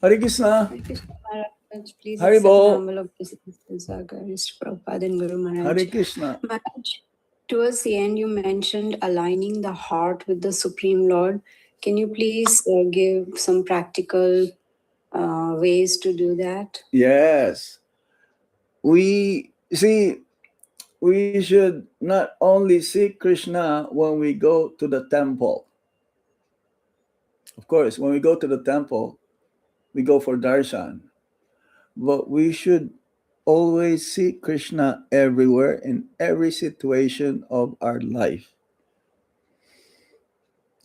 Hare Krishna. Hare Krishna Maharaj, please accept my Haribo. humble obeisance to Sagar, Mr. Prabhupada and Guru Hare Maharaj. Krishna. Maharaj, towards the end, you mentioned aligning the heart with the Supreme Lord. Can you please give some practical ways to do that? Yes. We see, we should not only see Krishna when we go to the temple. Of course, when we go to the temple, we go for darshan. But we should always see Krishna everywhere in every situation of our life.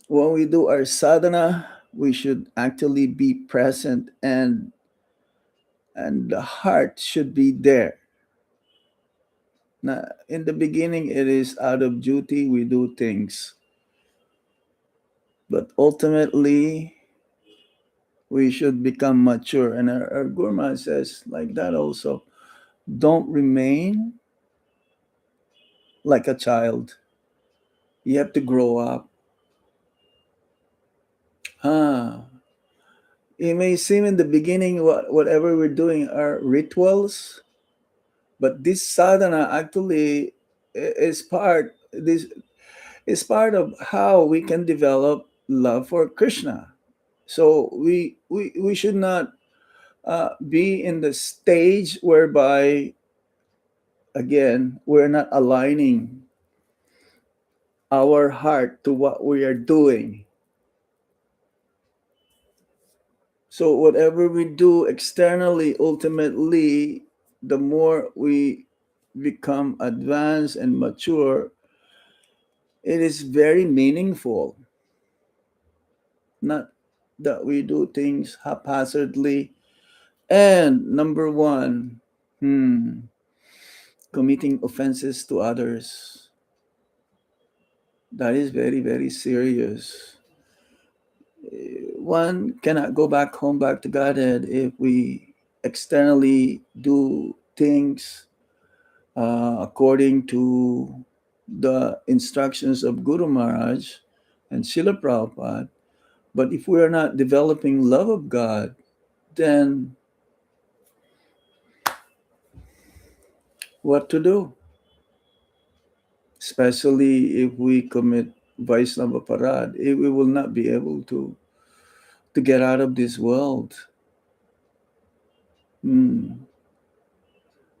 When we do our sadhana, we should actually be present, and the heart should be there. Now, in the beginning, it is out of duty we do things, but ultimately we should become mature. And our Gurma says like that also. Don't remain like a child. You have to grow up. Ah, it may seem in the beginning whatever we're doing are rituals, but this sadhana actually is part of how we can develop love for Krishna. So we should not be in the stage whereby, again, we're not aligning our heart to what we are doing. So whatever we do externally, ultimately, the more we become advanced and mature, it is very meaningful. Not that we do things haphazardly. And number one, committing offenses to others. That is very, very serious. One cannot go back home, back to Godhead, if we externally do things according to the instructions of Guru Maharaj and Srila Prabhupada. But if we are not developing love of God, then what to do? Especially if we commit Vaisnava Parad, we will not be able to get out of this world.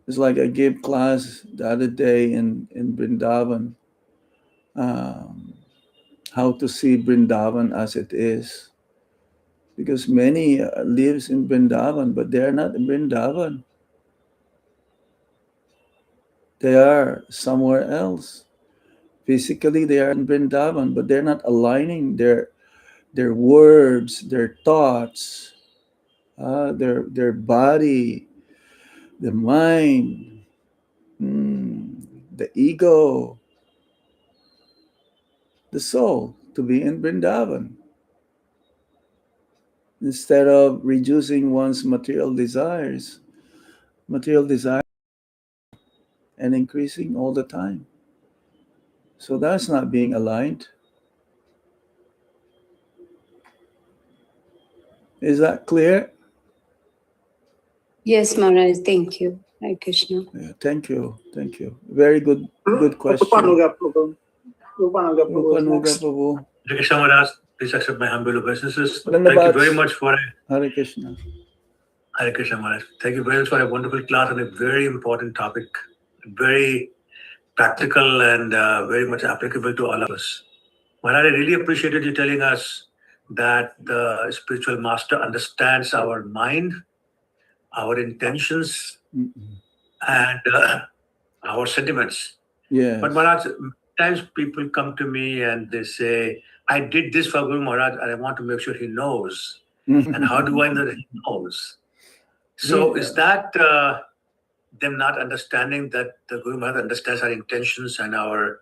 It's like I gave class the other day in Vrindavan, um, how to see Vrindavan as it is. Because many lives in Vrindavan, but they are not in Vrindavan. They are somewhere else. Physically, they are in Vrindavan, but they're not aligning their words, their thoughts, their body, the mind, the ego, the soul to be in Vrindavan. Instead of reducing one's material desire and increasing all the time. So that's not being aligned. Is that clear? Yes, Maharaj. Thank you. Hare Krishna. Yeah, thank you. Thank you. Very good question. Rupanuga Prabhu. Rupanuga Prabhu is Rupanuga next. Prabhu. Hare Krishna Maharaj, please accept my humble obeisances. Thank Magandang you batch. very much for Hare Krishna. Hare Krishna Maharaj. Thank you very much for a wonderful class on a very important topic, very practical and very much applicable to all of us. Maharaj, I really appreciated you telling us that the spiritual master understands our mind, our intentions, and our sentiments. Yes. But Maharaj, times people come to me and they say, I did this for Guru Maharaj and I want to make sure he knows. And how do I know that he knows? So is that them not understanding that the Guru Maharaj understands our intentions and our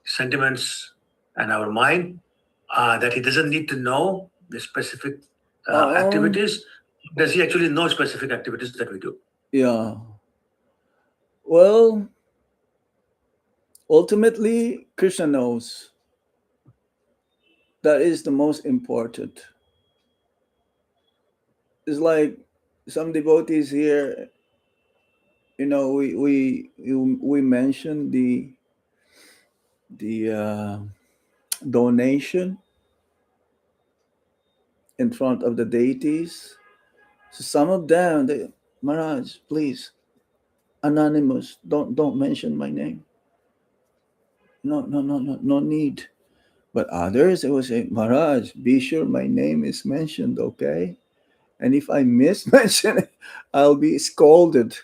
sentiments and our mind, that he doesn't need to know the specific activities? Does he actually know specific activities that we do? Yeah. Well, ultimately, Krishna knows. That is the most important. It's like some devotees here, we mentioned the donation in front of the deities. So some of them, Maharaj, please, anonymous, don't mention my name. No need. But others, it will say, Maharaj, be sure my name is mentioned, okay? And if I mismention it, I'll be scolded.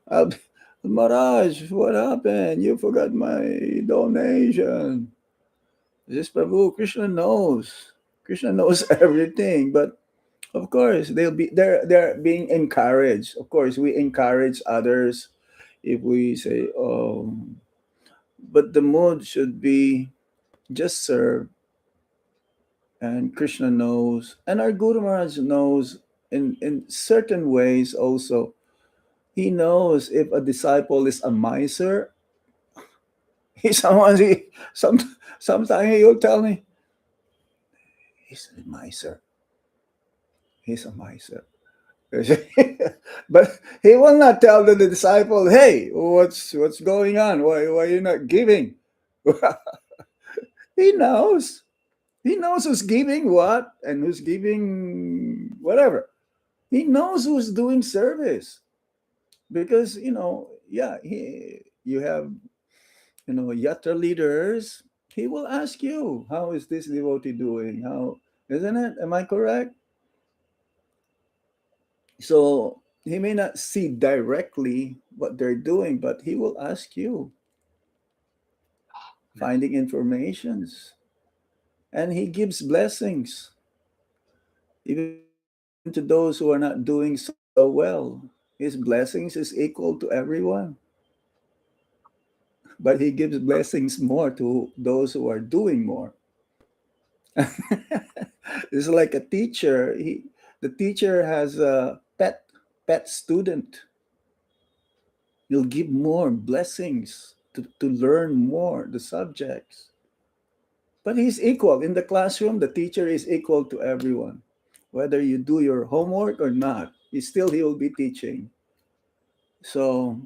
I'll be, Maharaj, what happened? You forgot my donation. This Prabhu, Krishna knows. Krishna knows everything. But of course, they're being encouraged. Of course, we encourage others if we say, but the mood should be just serve. And Krishna knows, and our Guru Maharaj knows in certain ways also. He knows if a disciple is a miser. Sometimes he'll tell me, he's a miser. He's a miser. But he will not tell the disciple, hey, what's going on? Why are you not giving? He knows. He knows who's giving what and who's giving whatever. He knows who's doing service. Because, you have, yatra leaders. He will ask you, how is this devotee doing? How, isn't it? Am I correct? So he may not see directly what they're doing, but he will ask you, finding informations. And he gives blessings. Even to those who are not doing so well, His blessings is equal to everyone. But He gives blessings more to those who are doing more. It's like a teacher. The teacher has a pet student. You'll give more blessings to learn more the subjects. But he's equal. In the classroom, the teacher is equal to everyone. Whether you do your homework or not, he will be teaching. So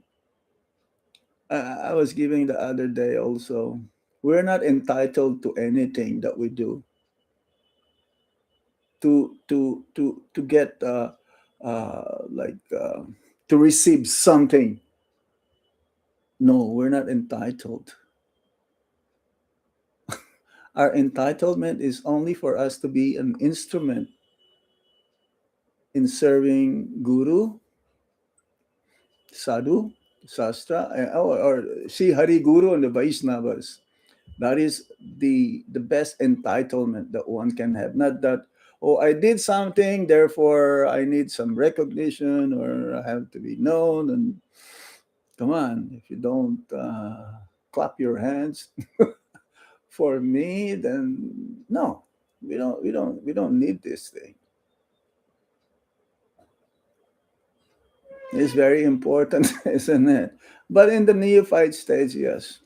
I was giving the other day also. We're not entitled to anything that we do. To get like to receive something. No, we're not entitled. Our entitlement is only for us to be an instrument in serving Guru, Sadhu, Sastra, or Sri Hari Guru and the Vaishnavas. That is the best entitlement that one can have. Not that, oh, I did something, therefore I need some recognition or I have to be known. And come on, if you don't clap your hands for me, then no, we don't need this thing. It's very important, isn't it? But in the neophyte stage, yes.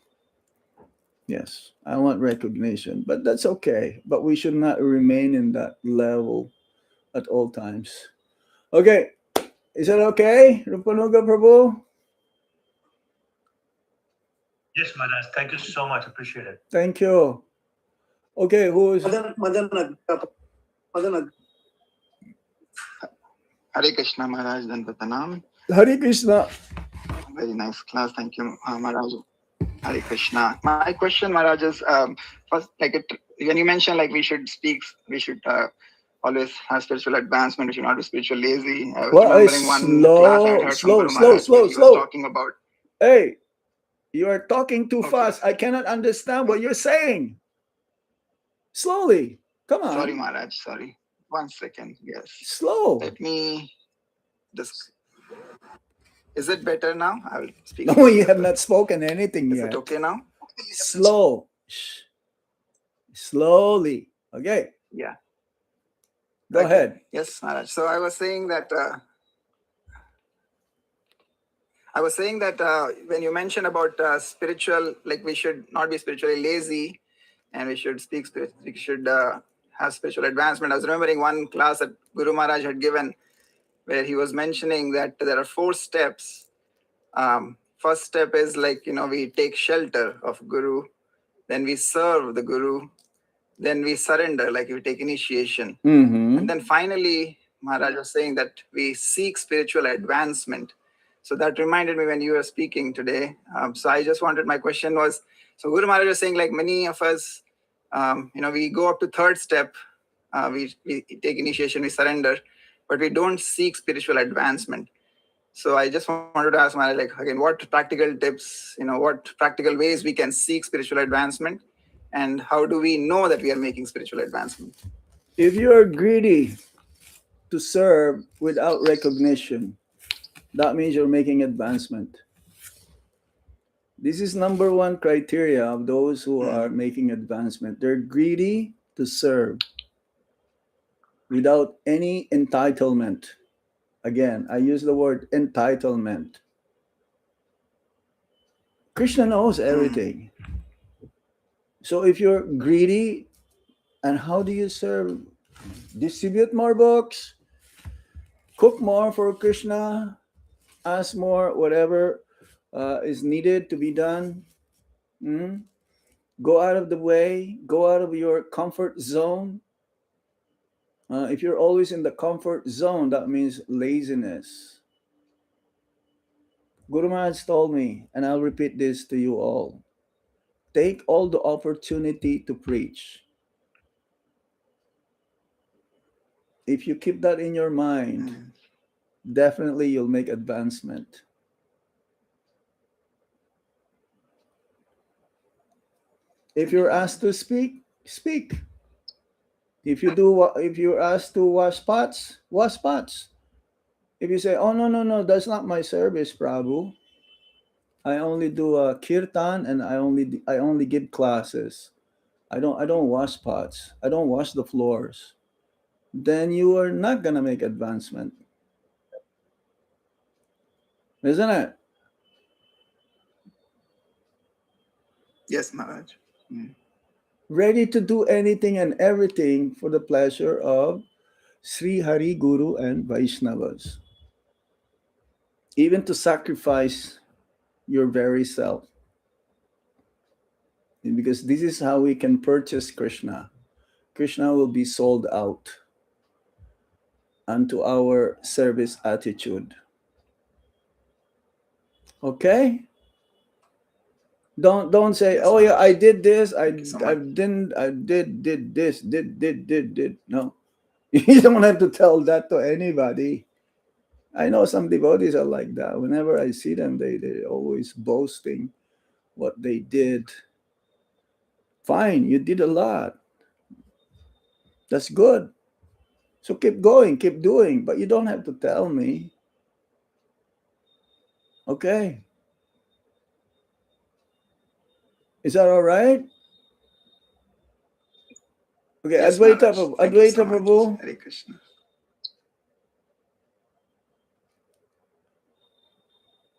Yes, I want recognition, but that's okay. But we should not remain in that level at all times. Okay, is that okay, Rupanuga Prabhu? Yes, Maharaj. Thank you so much. Appreciate it. Thank you. Okay, who's Madan, Hare Krishna Maharaj Dandatanam. Hare Krishna? Very nice class. Thank you, Maharaj. Hare Krishna. My question, Maharaj, is first, when you mentioned like we should always have spiritual advancement. We should not be spiritually lazy. I was remembering one class I had heard from Guru Maharaj where he was talking about. Hey, you are talking too fast. I cannot understand what you're saying. Slowly. Come on. Sorry, Maharaj. Sorry. 1 second. Yes. Slow. Let me just. Is it better now? I will speak. No, you have not spoken anything yet. Is it okay now? Slow. Slowly. Okay. Yeah. Go ahead. Yes, Maharaj. So I was saying that. When you mentioned about spiritual, like we should not be spiritually lazy, and we should have spiritual advancement. I was remembering one class that Guru Maharaj had given, where he was mentioning that there are 4 steps. First step is we take shelter of Guru, then we serve the Guru, then we surrender, like we take initiation, and then finally Maharaj was saying that we seek spiritual advancement. So that reminded me when you were speaking today. So I just wanted, my question was, so Guru Maharaj was saying like many of us, we go up to 3rd step, we take initiation, we surrender, but we don't seek spiritual advancement. So I just wanted to ask Maharaj, like, again, what practical tips, what practical ways we can seek spiritual advancement, and how do we know that we are making spiritual advancement? If you are greedy to serve without recognition, that means you're making advancement. This is number 1 criteria of those who are making advancement. They're greedy to serve without any entitlement. Again, I use the word entitlement. Krishna knows everything. So if you're greedy, and how do you serve? Distribute more books, cook more for Krishna, ask more, whatever is needed to be done. Go out of the way, go out of your comfort zone. If you're always in the comfort zone, that means laziness. Guru Maharaj told me, and I'll repeat this to you all, take all the opportunity to preach. If you keep that in your mind, definitely you'll make advancement. If you're asked to speak, speak. If you're asked to wash pots, wash pots. If you say, "Oh no, that's not my service, Prabhu. I only do a kirtan and I only give classes. I don't wash pots. I don't wash the floors." Then you are not gonna make advancement, isn't it? Yes, Maharaj. Mm. Ready to do anything and everything for the pleasure of Sri Hari Guru and Vaishnavas, even to sacrifice your very self, because this is how we can purchase Krishna. Krishna will be sold out unto our service attitude. Okay? Don't say, Yes, "Oh yeah, Maharaj. I did this, I Thank you so I much. didn't, I did this, did." No. You don't have to tell that to anybody. I know some devotees are like that. Whenever I see them, they're always boasting what they did. Fine, you did a lot. That's good. So keep going, keep doing, but you don't have to tell me. Okay? Is that all right? Okay, Yes, Maharaj. Thank you Advaita so much. Prabhu, Hare Krishna.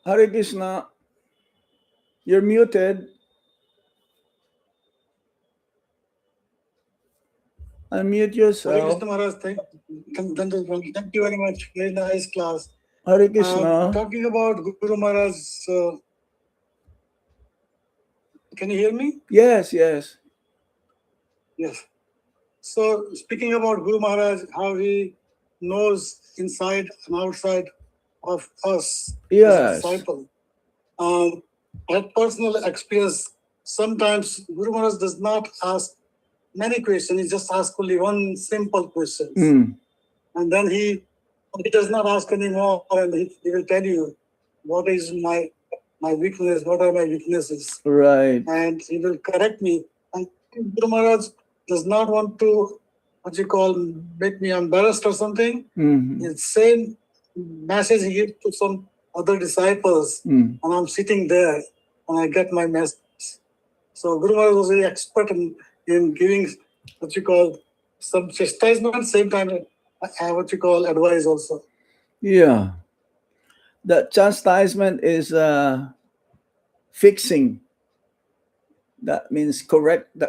Hare Krishna, you're muted. Unmute Hare yourself. Krishna Maharaj, thank you very much. Very nice class. Hare Krishna. Talking about Guru Maharaj, can you hear me? Yes. Yes. So speaking about Guru Maharaj, how he knows inside and outside of us as a Yes. disciple. I had personal experience. Sometimes Guru Maharaj does not ask many questions. He just asks only one simple question. Mm. And then he does not ask anymore, and he will tell you what is my weakness, what are my weaknesses. Right. And he will correct me. And Guru Maharaj does not want to, make me embarrassed or something. Mm-hmm. The same message he gives to some other disciples, and I'm sitting there and I get my message. So Guru Maharaj was very expert in giving some chastisement, same time advice also. Yeah. The chastisement is fixing. That means correcting.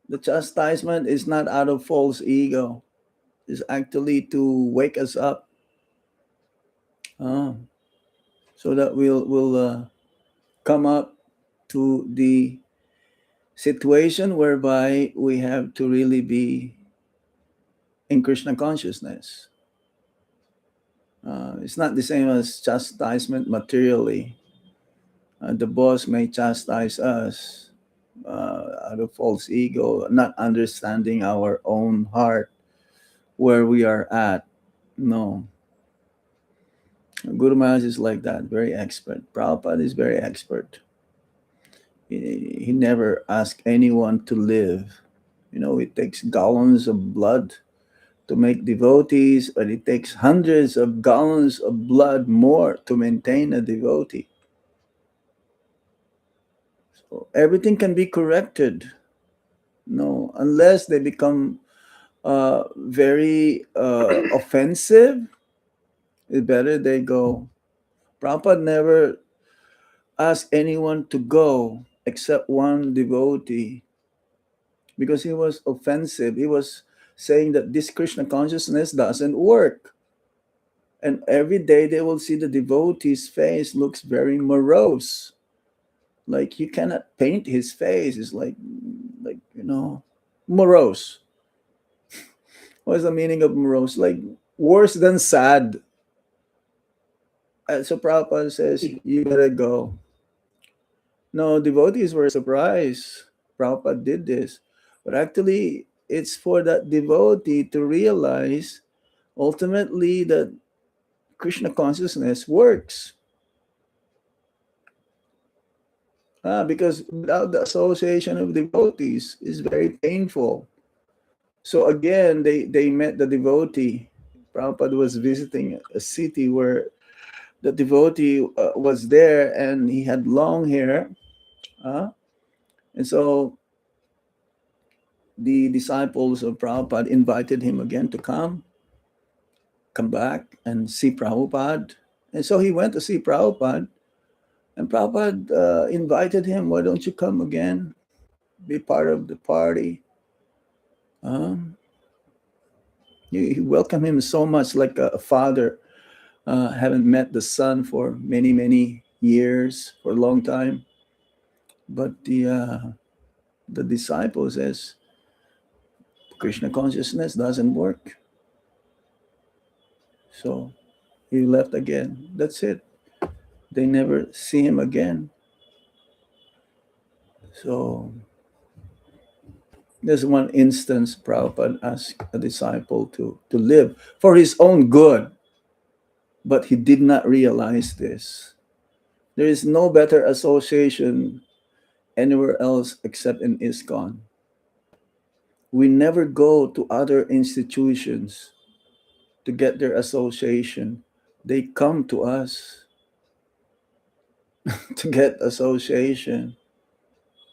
The chastisement is not out of false ego. It's actually to wake us up, so that we'll come up to the situation whereby we have to really be in Krishna consciousness. It's not the same as chastisement materially. The boss may chastise us out of false ego, not understanding our own heart, where we are at. No. Guru Maharaj is like that, very expert. Prabhupada is very expert. He never asks anyone to live. It takes gallons of blood to make devotees, but it takes hundreds of gallons of blood more to maintain a devotee. So everything can be corrected. No, unless they become very offensive, it's better they go. Prabhupada never asked anyone to go except one devotee, because he was offensive. He was saying that this Krishna consciousness doesn't work. And every day they will see the devotee's face looks very morose. Like you cannot paint his face. It's like morose. What's the meaning of morose? Like worse than sad. So Prabhupada says, you better go. No, devotees were surprised Prabhupada did this. But actually, it's for that devotee to realize ultimately that Krishna consciousness works. Because without the association of devotees is very painful. So again, they met the devotee. Prabhupada was visiting a city where the devotee was there, and he had long hair. And so the disciples of Prabhupada invited him again to come back and see Prabhupada. And so he went to see Prabhupada. And Prabhupada invited him, why don't you come again? Be part of the party. He welcomed him so much, like a father. Haven't met the son for many, many years, for a long time. But the disciple says, Krishna consciousness doesn't work. So he left again. That's it. They never see him again. So there's one instance Prabhupada asked a disciple to live for his own good, but he did not realize this. There is no better association anywhere else except in ISKCON. We never go to other institutions to get their association. They come to us to get association.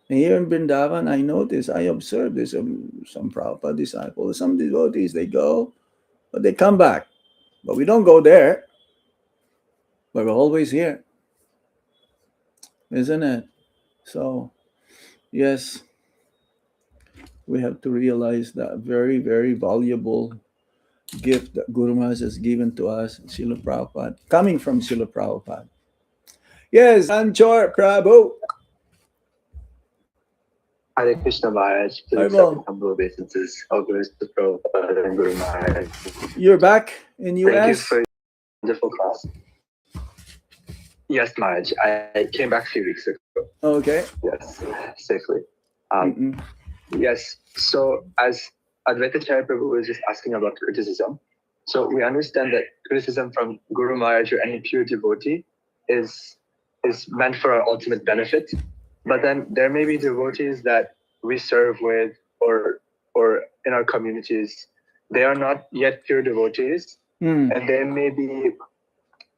And here in Vrindavan, I observe this. Some Prabhupada disciples, some devotees, they go, but they come back. But we don't go there. But we're always here, isn't it? So, yes, we have to realize that very, very valuable gift that Guru Maharaj has given to us, Srila Prabhupada, coming from Srila Prabhupada. Yes, Anchor Prabhu. Hare Krishna Maharaj, to accept humble obeisances of Mr. Prabhupada and Guru Maharaj. You're back in US? Thank you for your wonderful class. Yes, Maharaj, I came back a few weeks ago. Okay. Yes, safely. Yes, so as Advaitacharya Prabhu was just asking about criticism, so we understand that criticism from Guru Maharaj or any pure devotee is meant for our ultimate benefit. But then there may be devotees that we serve with or in our communities, they are not yet pure devotees, and they may be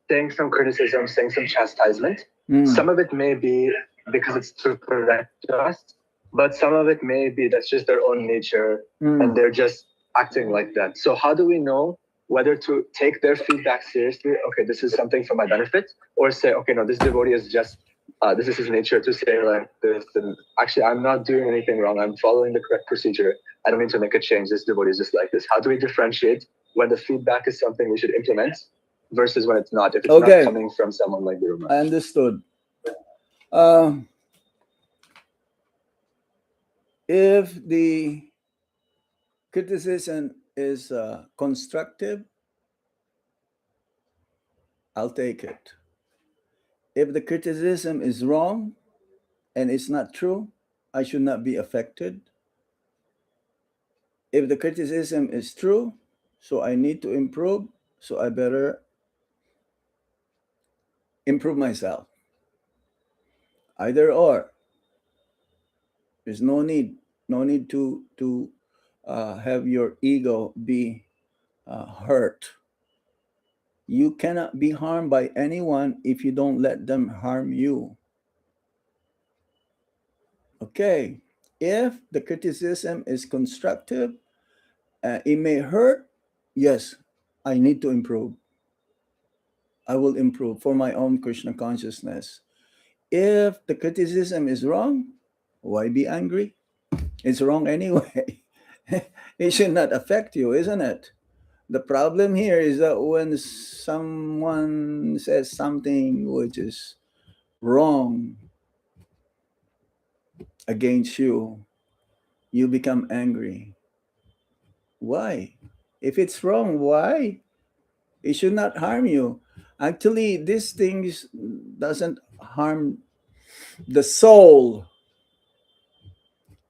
saying some criticism, saying some chastisement. Some of it may be because it's to correct us, but some of it may be that's just their own nature and they're just acting like that. So how do we know whether to take their feedback seriously? Okay, this is something for my benefit, or say, okay, no, this devotee is just this is his nature to say like this, and actually I'm not doing anything wrong, I'm following the correct procedure, I don't need to make a change, this devotee is just like this. How do we differentiate when the feedback is something we should implement versus when it's not, if it's not coming from someone like Guru Maharaj? I understood. If the criticism is constructive, I'll take it. If the criticism is wrong and it's not true, I should not be affected. If the criticism is true, so I need to improve, so I better improve myself. Either or. There's no need to have your ego be hurt. You cannot be harmed by anyone if you don't let them harm you. Okay, if the criticism is constructive, it may hurt. Yes, I need to improve. I will improve for my own Krishna consciousness. If the criticism is wrong, why be angry? It's wrong anyway. It should not affect you, isn't it? The problem here is that when someone says something which is wrong against you, you become angry. Why? If it's wrong, why? It should not harm you. Actually, these things doesn't harm the soul.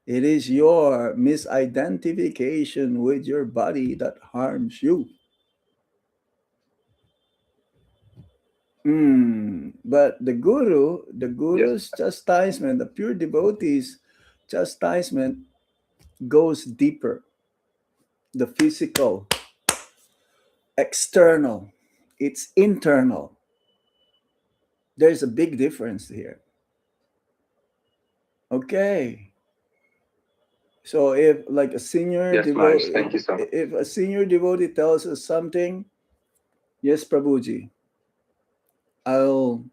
It is your misidentification with your body that harms you. But the guru's chastisement, the pure devotee's chastisement goes deeper. The physical, external, it's internal. There's a big difference here. Okay. So if like a senior devotee, thank you so much. if a senior devotee tells us something, yes, Prabhuji, I'll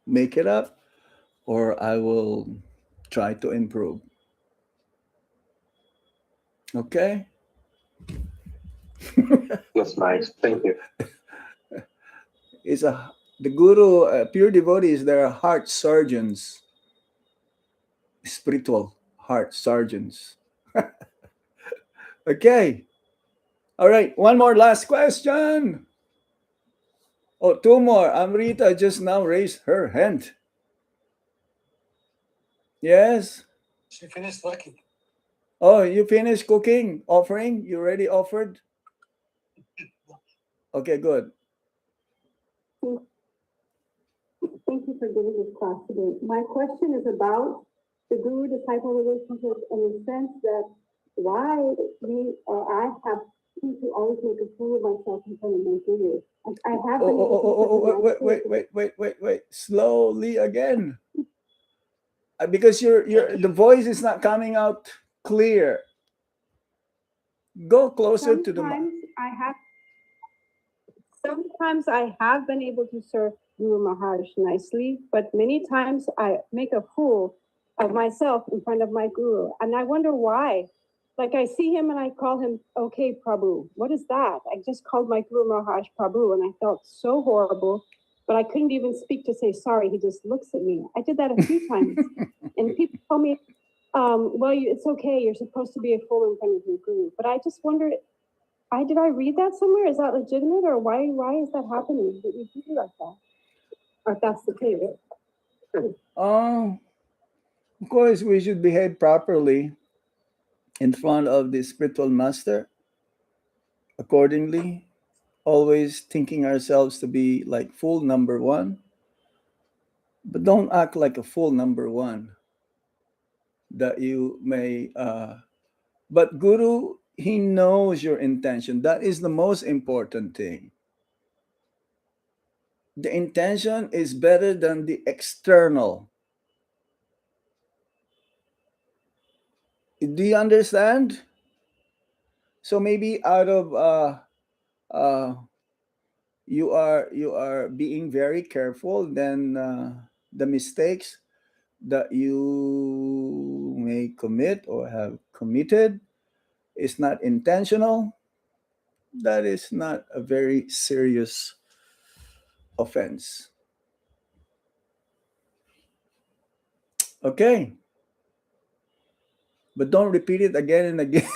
make it up or I will try to improve. Okay? That's nice. Thank you. The guru, pure devotees, they're heart surgeons, spiritual heart surgeons. Okay. All right. One more last question. Oh, two more. Amrita just now raised her hand. Yes. She finished working. Oh, you finished cooking, offering? You already offered? Okay, good. Thank you for giving this class today. My question is about the guru-disciple relationship in the sense that why we or I have to always make a fool of myself in front of my guru. I have been wait. Slowly again. Because the voice is not coming out clear. Go closer to the mic. Sometimes I have been able to serve Guru Maharaj nicely, but many times I make a fool of myself in front of my guru. And I wonder why. Like I see him and I call him, okay, Prabhu. What is that? I just called my Guru Maharaj Prabhu and I felt so horrible, but I couldn't even speak to say sorry. He just looks at me. I did that a few times. And people tell me, well, it's okay. You're supposed to be a fool in front of your guru. But I just wonder, did I read that somewhere? Is that legitimate, or why is that happening? That you do like that, or if that's the case? Of course, we should behave properly in front of the spiritual master. Accordingly, always thinking ourselves to be like full number one, but don't act like a full number one. That you may, but Guru, he knows your intention. That is the most important thing. The intention is better than the external. Do you understand? So maybe out of you are being very careful, then the mistakes that you may commit or have committed is not intentional. That is not a very serious offense. Okay. But don't repeat it again and again.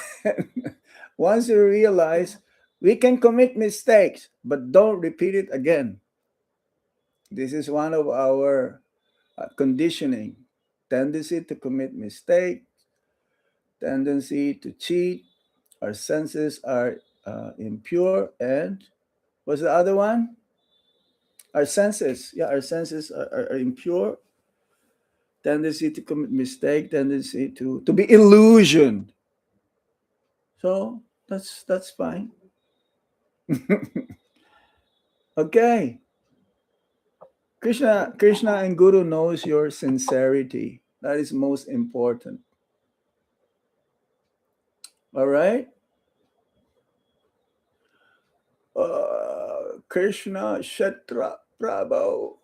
Once you realize we can commit mistakes, but don't repeat it again. This is one of our conditioning: tendency to commit mistakes, tendency to cheat. Our senses are impure, and what's the other one? Our senses, our senses are impure. Tendency to commit mistake, tendency to be illusioned. So that's fine. Okay. Krishna and Guru knows your sincerity. That is most important. All right. Krishna Kshetra Prabhu.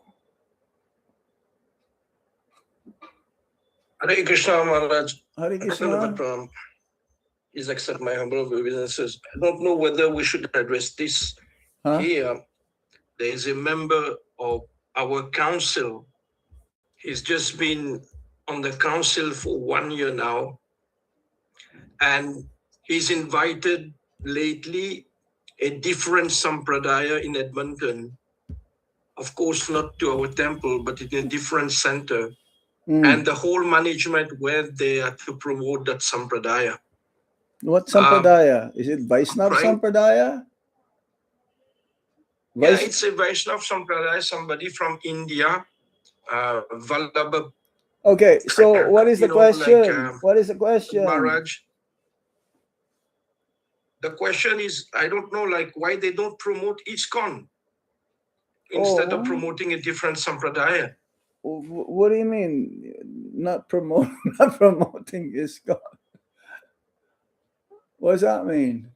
Hare Krishna Maharaj. Hare Krishna. Please accept my humble obeisances. I don't know whether we should address this here. There is a member of our council. He's just been on the council for 1 year now. And he's invited lately a different sampradaya in Edmonton. Of course, not to our temple, but in a different center. And the whole management were there to promote that sampradaya. What sampradaya? Is it Vaishnava sampradaya? Yeah, it's a Vaishnav Sampradaya, somebody from India, Vallabha. Okay, so what is the question? What is the question? Maharaj. The question is, I don't know, like, why they don't promote ISKCON instead of promoting a different Sampradaya. What do you mean? Not promoting ISKCON? What does that mean?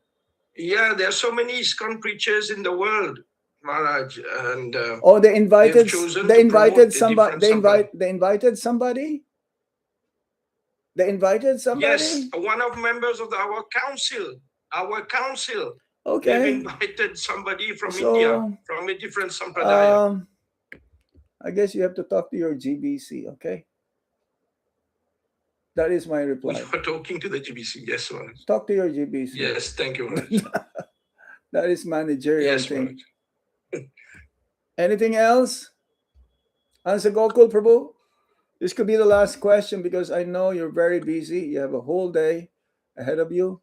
Yeah, there are so many ISKCON preachers in the world, Maharaj, and they invited. They invited somebody. They invited somebody. They invited somebody. Yes, one of members of our council. Okay. They've invited somebody from India, from a different Sampradaya. I guess you have to talk to your GBC, okay? That is my reply. We are talking to the GBC, yes, Maharaj. Talk to your GBC. Yes, thank you, Maharaj. That is managerial thing. Maharaj. Anything else? Answer Gokul Prabhu? This could be the last question because I know you're very busy. You have a whole day ahead of you.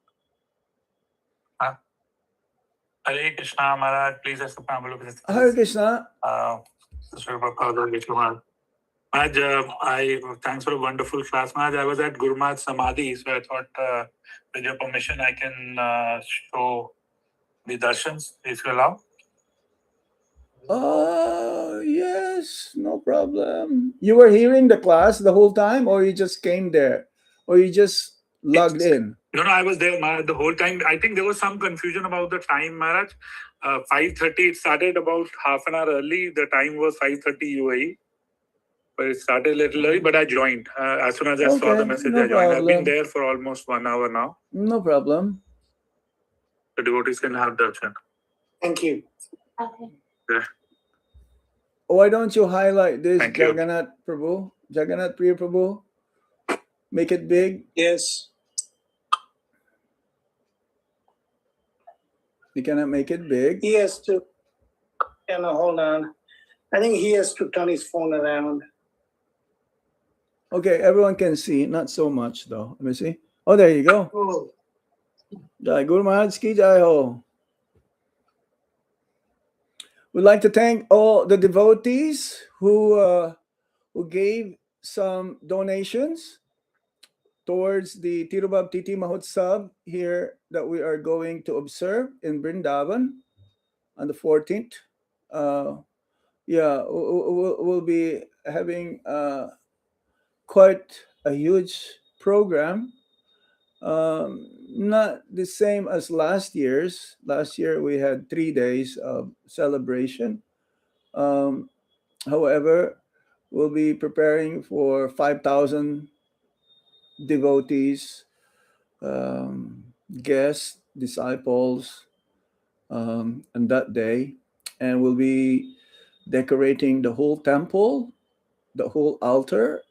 Hare Krishna, Maharaj. Please accept my humble obeisances. Hare Krishna. Maharaj, thanks for a wonderful class. Maharaj, I was at Guru Maharaj Samadhi, so I thought, with your permission, I can show the darshans, if you allow. Yes, no problem. You were hearing the class the whole time, or you just came there, or you just logged in? No, I was there, Maharaj, the whole time. I think there was some confusion about the time, Maharaj. 5:30, it started about half an hour early. The time was 5:30 UAE. But it started a little early, but I joined. As soon as I saw the message, I joined. Problem. I've been there for almost 1 hour now. No problem. The devotees can have darshan. Thank you. Okay. Yeah. Why don't you highlight this, Thank you. Jagannath Prabhu? Jagannath Priya Prabhu? Make it big. Yes. You cannot make it big. He has to, hold on. I think he has to turn his phone around. Okay, everyone can see. Not so much, though. Let me see. Oh, there you go. Oh. Jai Guru Maharaj ki jai ho. We'd like to thank all the devotees who gave some donations towards the Tirubhav Titi Mahotsav here that we are going to observe in Vrindavan on the 14th. We'll be having quite a huge program. Not the same as last year's. Last year we had 3 days of celebration. However, we'll be preparing for 5,000 devotees, guests, disciples, on that day. And we'll be decorating the whole temple, the whole altar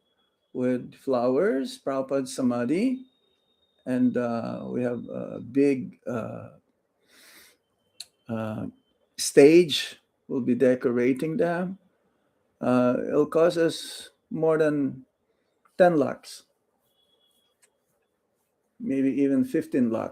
with flowers, Prabhupada's Samadhi. And we have a big stage. We'll be decorating them. It'll cost us more than 10 lakhs, maybe even 15 lakhs.